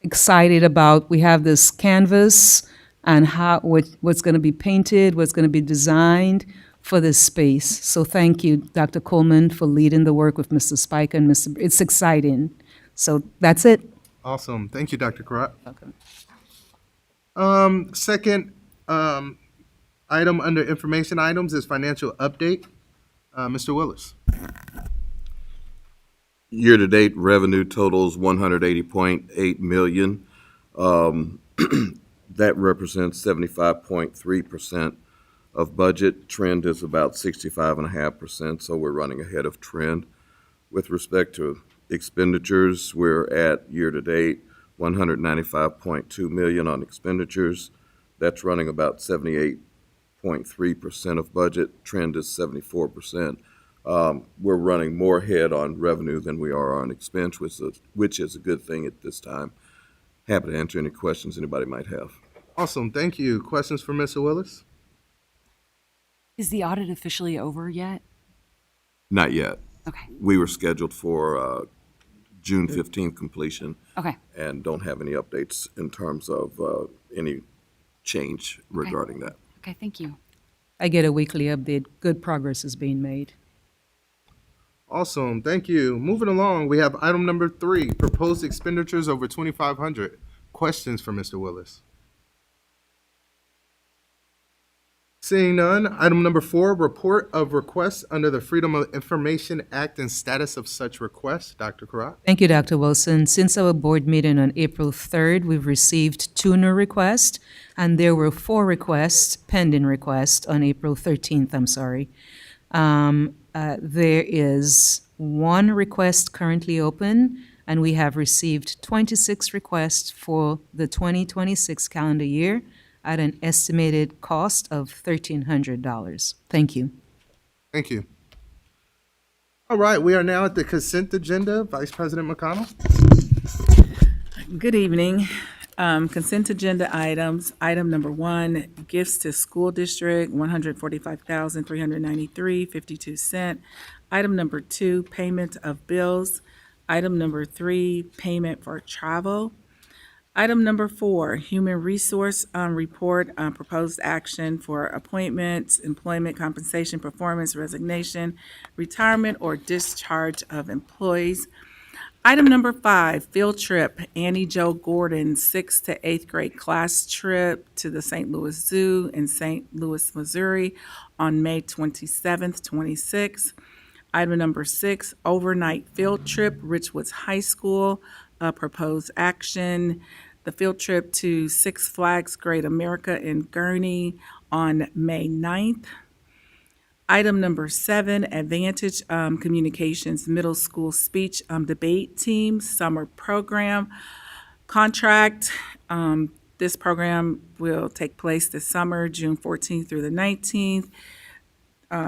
excited about, we have this canvas and what's going to be painted, what's going to be designed for this space. So thank you, Dr. Coleman, for leading the work with Mr. Spiker and Mr. It's exciting. So that's it. Awesome. Thank you, Dr. Karat. Okay. Second item under information items is financial update. Mr. Willis. Year-to-date revenue totals $180.8 million. That represents 75.3% of budget. Trend is about 65.5%, so we're running ahead of trend. With respect to expenditures, we're at year-to-date $195.2 million on expenditures. That's running about 78.3% of budget. Trend is 74%. We're running more ahead on revenue than we are on expense, which is a good thing at this time. Happy to answer any questions anybody might have. Awesome. Thank you. Questions for Mr. Willis? Is the audit officially over yet? Not yet. Okay. We were scheduled for June 15th completion. Okay. And don't have any updates in terms of any change regarding that. Okay, thank you. I get a weekly update. Good progress is being made. Awesome. Thank you. Moving along, we have item number 3, proposed expenditures over $2,500. Questions for Mr. Willis? Seeing none, item number 4, report of requests under the Freedom of Information Act and status of such requests. Dr. Karat. Thank you, Dr. Wilson. Since our board meeting on April 3rd, we've received 2 new requests, and there were 4 requests, pending requests, on April 13th, I'm sorry. There is 1 request currently open, and we have received 26 requests for the 2026 calendar year at an estimated cost of $1,300. Thank you. Thank you. All right, we are now at the consent agenda. Vice President McConnell. Good evening. Consent agenda items. Item number 1, gifts to school district, $145,393.52. Item number 2, payment of bills. Item number 3, payment for travel. Item number 4, human resource report, proposed action for appointments, employment, compensation, performance, resignation, retirement, or discharge of employees. Item number 5, field trip, Annie Jo Gordon, 6th to 8th grade class trip to the St. Louis Zoo in St. Louis, Missouri on May 27th, 26th. Item number 6, overnight field trip, Richwoods High School, proposed action. The field trip to Six Flags Great America in Gurnee on May 9th. Item number 7, Advantage Communications Middle School Speech Debate Team Summer Program Contract. This program will take place this summer, June 14th through the 19th.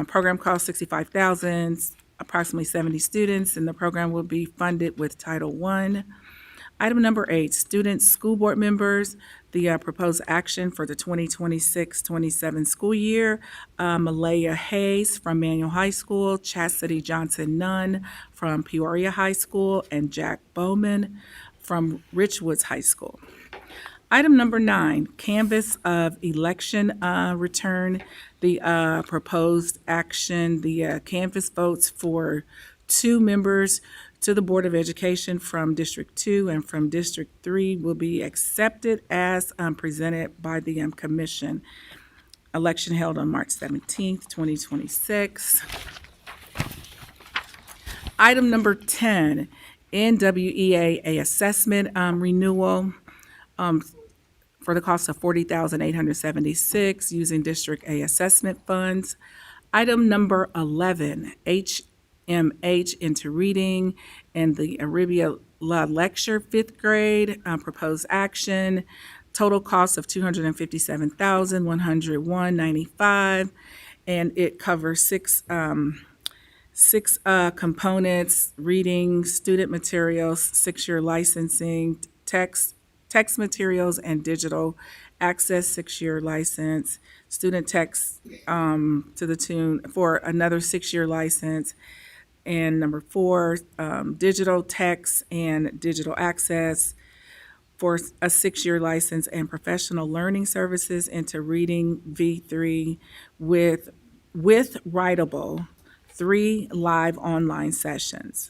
Program costs $65,000, approximately 70 students, and the program will be funded with Title I. Item number 8, student school board members, the proposed action for the 2026-27 school year. Malaya Hayes from Manual High School, Chastity Johnson Nunn from Peoria High School, and Jack Bowman from Richwoods High School. Item number 9, canvass of election return. The proposed action, the canvass votes for 2 members to the Board of Education from District 2 and from District 3 will be accepted as presented by the Commission. Election held on March 17th, 2026. Item number 10, NWEA assessment renewal for the cost of $40,876 using District A assessment funds. Item number 11, HMH into reading and the Arabia La lecture, 5th grade, proposed action. Total cost of $257,101.95, and it covers six components: reading, student materials, 6-year licensing, text materials, and digital access, 6-year license, student text to the tune for another 6-year license, and number 4, digital text and digital access for a 6-year license, and professional learning services into reading V3 with writable 3 live online sessions.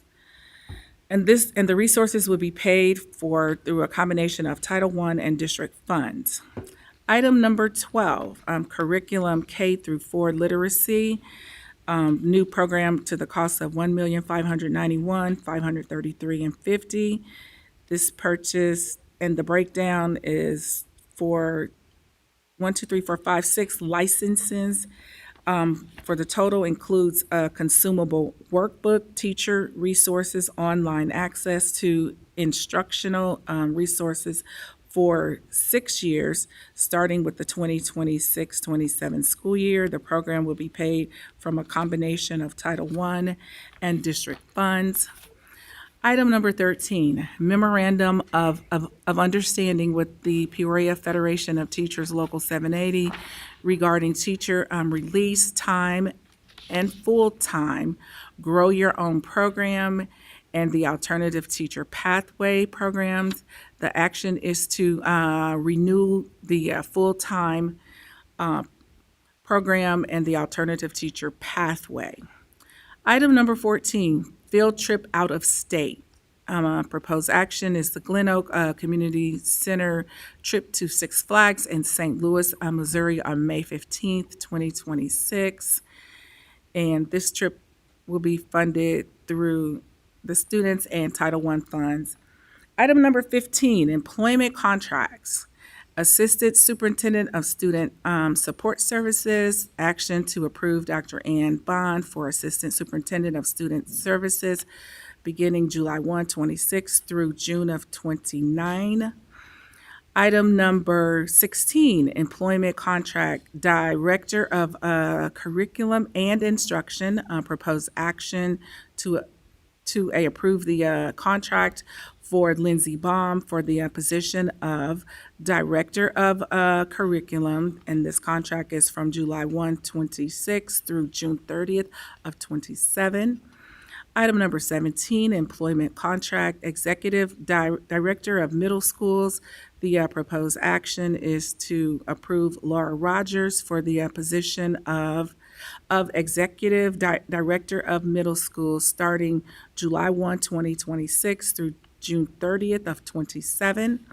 And the resources will be paid for through a combination of Title I and district funds. Item number 12, curriculum K through 4 literacy, new program to the cost of $1,591,533.50. This purchase and the breakdown is for 6 licenses. For the total includes a consumable workbook, teacher resources, online access to instructional resources for 6 years, starting with the 2026-27 school year. The program will be paid from a combination of Title I and district funds. Item number 13, memorandum of understanding with the Peoria Federation of Teachers Local 780 regarding teacher release time and full-time grow your own program and the alternative teacher pathway programs. The action is to renew the full-time program and the alternative teacher pathway. Item number 14, field trip out of state. Proposed action is the Glen Oak Community Center trip to Six Flags in St. Louis, Missouri on May 15th, 2026. And this trip will be funded through the students and Title I funds. Item number 15, employment contracts. Assistant Superintendent of Student Support Services, action to approve Dr. Ann Bond for Assistant Superintendent of Student Services beginning July 1, 26 through June of 29. Item number 16, employment contract, Director of Curriculum and Instruction, proposed action to approve the contract for Lindsay Baum for the position of Director of Curriculum, and this contract is from July 1, 26 through June 30th of 27. Item number 17, employment contract, Executive Director of Middle Schools. The proposed action is to approve Laura Rogers for the position of Executive Director of Middle Schools starting July 1, 2026 through June 30th of 27.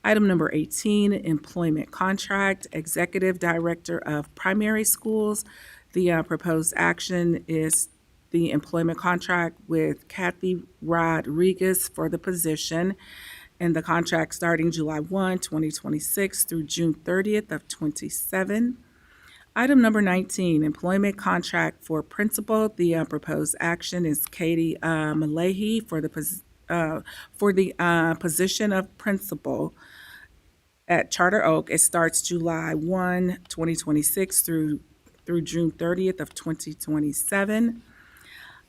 Item number 18, employment contract, Executive Director of Primary Schools. The proposed action is the employment contract with Kathy Rodriguez for the position, and the contract starting July 1, 2026 through June 30th of 27. Item number 19, employment contract for principal. The proposed action is Katie Malahy for the position of principal at Charter Oak. It starts July 1, 2026 through June 30th of 2027.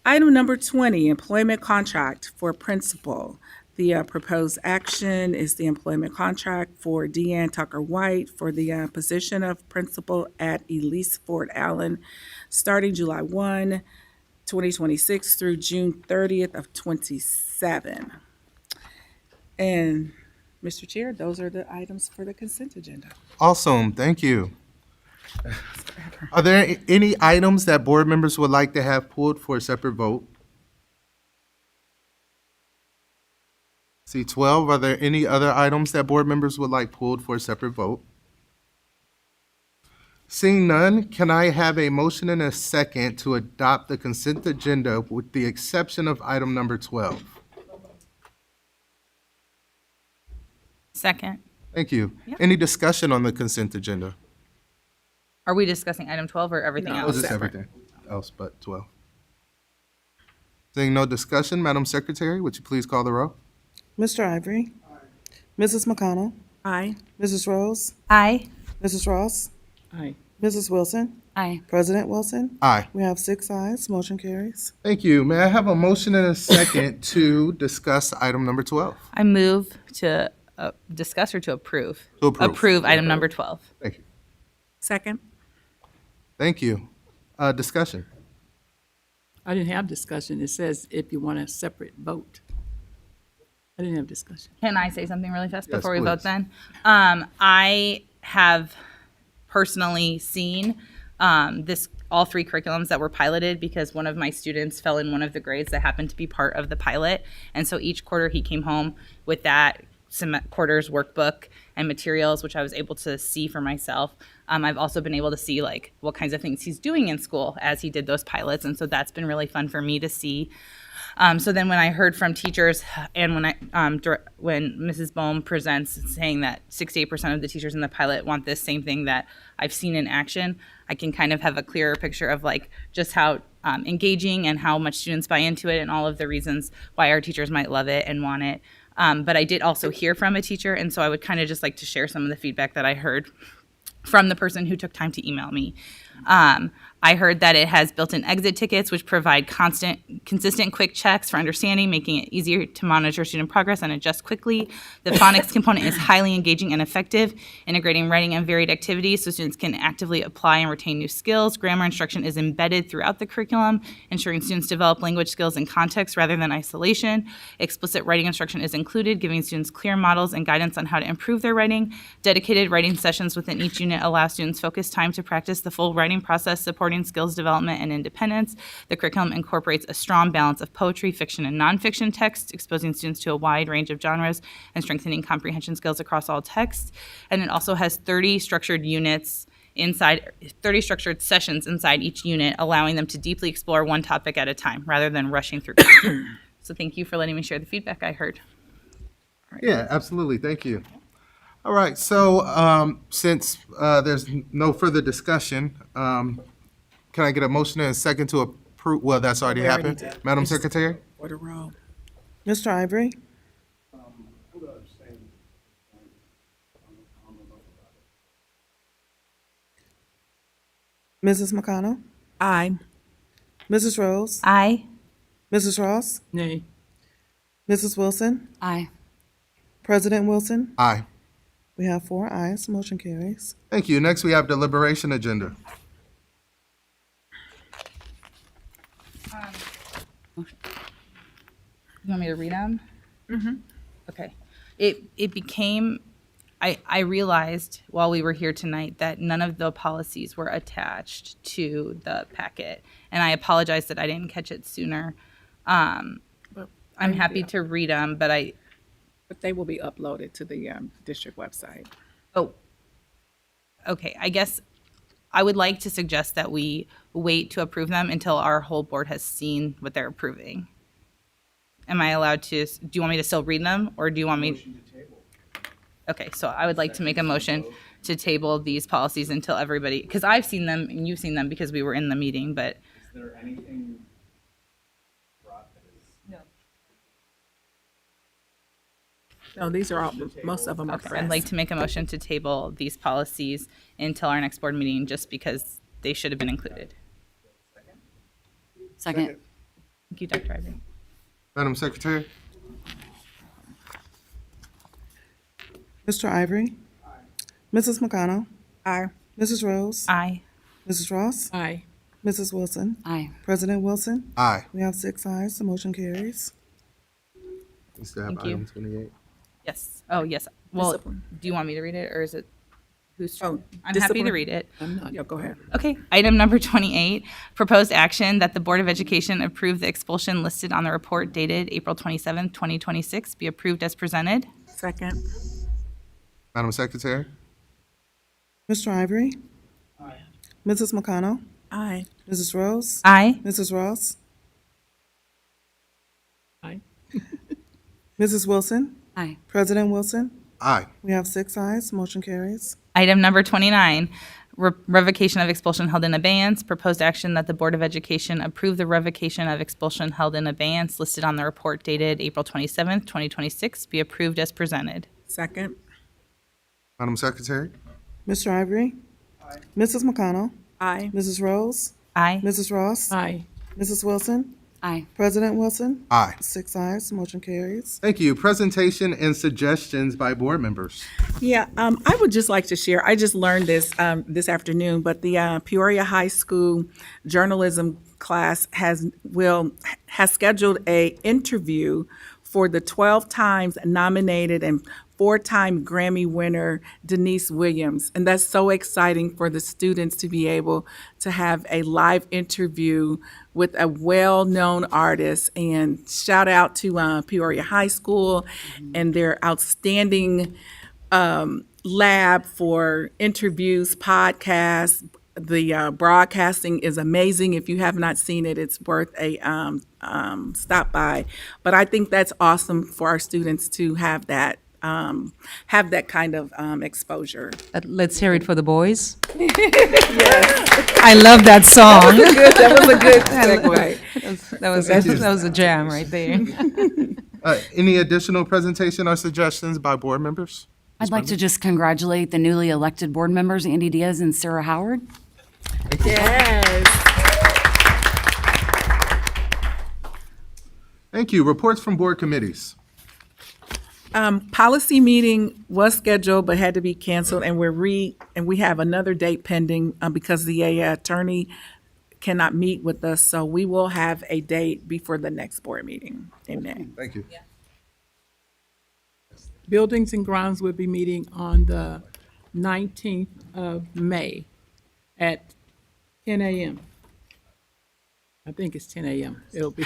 Item number 20, employment contract for principal. The proposed action is the employment contract for Deanne Tucker White for the position of principal at Elise Ford Allen, starting July 1, 2026 through June 30th of 27. And Mr. Chair, those are the items for the consent agenda. Awesome, thank you. Are there any items that board members would like to have pulled for a separate vote? C12, are there any other items that board members would like pulled for a separate vote? Seeing none, can I have a motion and a second to adopt the consent agenda with the exception of item number 12? Second. Thank you. Yep. Any discussion on the consent agenda? Are we discussing item 12 or everything No, else? just everything else but 12. Seeing no discussion, Madam Secretary, would you please call the roll? Mr. Ivory? Mrs. McConnell? Aye. Mrs. Rose? Aye. Mrs. Ross? Aye. Mrs. Wilson? Aye. President Wilson? Aye. We have 6 ayes, motion carries. Thank you. May I have a motion and a second to discuss item number 12? I move to discuss or to approve? To approve. Approve item number 12. Thank you. Second. Thank you. Discussion. I didn't have discussion. It says if you want a separate vote. I didn't have discussion. Can I say something really fast Yes, before we vote please. then? I have personally seen all 3 curriculums that were piloted because one of my students fell in one of the grades that happened to be part of the pilot. And so each quarter he came home with that quarter's workbook and materials, which I was able to see for myself. I've also been able to see like what kinds of things he's doing in school as he did those pilots. And so that's been really fun for me to see. So then when I heard from teachers and when Mrs. Bohm presents saying that 68% of the teachers in the pilot want this same thing that I've seen in action, I can kind of have a clearer picture of like just how engaging and how much students buy into it and all of the reasons why our teachers might love it and want it. But I did also hear from a teacher, and so I would kind of just like to share some of the feedback that I heard from the person who took time to email me. I heard that it has built-in exit tickets, which provide consistent, quick checks for understanding, making it easier to monitor student progress and adjust quickly. The phonics component is highly engaging and effective, integrating writing and varied activities so students can actively apply and retain new skills. Grammar instruction is embedded throughout the curriculum, ensuring students develop language skills in context rather than isolation. Explicit writing instruction is included, giving students clear models and guidance on how to improve their writing. Dedicated writing sessions within each unit allow students focused time to practice the full writing process, supporting skills development and independence. The curriculum incorporates a strong balance of poetry, fiction, and nonfiction texts, exposing students to a wide range of genres and strengthening comprehension skills across all texts. And it also has 30 structured sessions inside each unit, allowing them to deeply explore one topic at a time rather than rushing through. So thank you for letting me share the feedback I heard. Yeah, absolutely. Thank you. All right. So since there's no further discussion, can I get a motion and a second to approve? Well, that's already happened. Madam Secretary? For the roll. Mr. Ivory? Mrs. McConnell, Aye. Mrs. Rose, Aye. Mrs. Ross, Nay. Mrs. Wilson, Aye. President Wilson. Aye. We have 4 ayes, motion carries. Thank you. Next, we have deliberation agenda. You want me to read them? Mm-hmm. Okay. It became, I realized while we were here tonight that none of the policies were attached to the packet. And I apologize that I didn't catch it sooner. I'm happy to read them, but But they will be uploaded to the district website. oh, okay. I guess I would like to suggest that we wait to approve them until our whole board has seen what they're approving. Am I allowed to, do you want me to still read them, or do you want me? Okay, so I would like to make a motion to table these policies until everybody, because I've seen them and you've seen them because we were in the meeting, but. Is there anything brought that is? No, these are all, most of them are Okay, fresh. I'd like to make a motion to table these policies until our next board meeting, just because they should have been included. Second. Thank you, Dr. Ivey. Madam Secretary? Mr. Ivory? Mrs. McConnell? Aye. Mrs. Rose? Aye. Mrs. Ross? Aye. Mrs. Wilson? Aye. President Wilson? Aye. We have 6 ayes, the motion carries. We still have Thank you. item 28. Yes. Oh, yes. Well, Discipline. do you want me to read it, or is it who's turn? Oh, I'm happy to discipline. read it. Yeah, go ahead. Okay. Item number 28, proposed action that the Board of Education approve the expulsion listed on the report dated April 27th, 2026 be approved as presented. Second. Madam Secretary? Mr. Ivory? Mrs. McConnell? Aye. Mrs. Rose? Aye. Mrs. Ross? Aye. Mrs. Wilson? Aye. President Wilson? Aye. We have 6 ayes, motion carries. Item number 29, revocation of expulsion held in abeyance. Proposed action that the Board of Education approve the revocation of expulsion held in abeyance listed on the report dated April 27th, 2026 be approved as presented. Second. Madam Secretary? Mr. Ivory? Mrs. McConnell? Aye. Mrs. Rose? Aye. Mrs. Ross? Aye. Mrs. Wilson? Aye. President Wilson? Aye. 6 ayes, motion carries. Thank you. Presentation and suggestions by board members. Yeah, I would just like to share, I just learned this this afternoon, but the Peoria High School journalism class has scheduled a interview for the 12 times nominated and 4-time Grammy winner Denise Williams. And that's so exciting for the students to be able to have a live interview with a well-known artist. And shout out to Peoria High School and their outstanding lab for interviews, podcasts. The broadcasting is amazing. If you have not seen it, it's worth a stop by. But I think that's awesome for our students to have that kind of exposure. Let's hear it for the boys. I love that song. That was a good segue. That was a jam right there. Any additional presentation or suggestions by board members? I'd like to just congratulate the newly elected board members, Andy Diaz and Sarah Howard. Thank you. Reports from board committees. Policy meeting was scheduled but had to be canceled, and we have another date pending because the attorney cannot meet with us, so we will have a date before the next board meeting. Amen. Thank you. Buildings and Grounds will be meeting on the 19th of May at 10 a.m. I think it's 10 a.m. It'll be.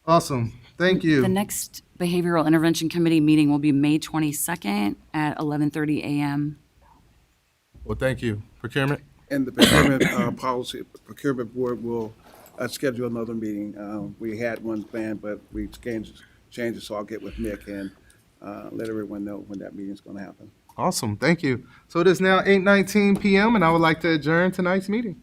Awesome. Thank you. The next Behavioral Intervention Committee meeting will be May 22nd at 11:30 a.m. Well, thank you. Procurement? And the procurement board will schedule another meeting. We had one planned, but we changed it, so I'll get with Nick and let everyone know when that meeting is going to happen. Awesome. Thank you. So it is now 8:19 p.m. and I would like to adjourn tonight's meeting.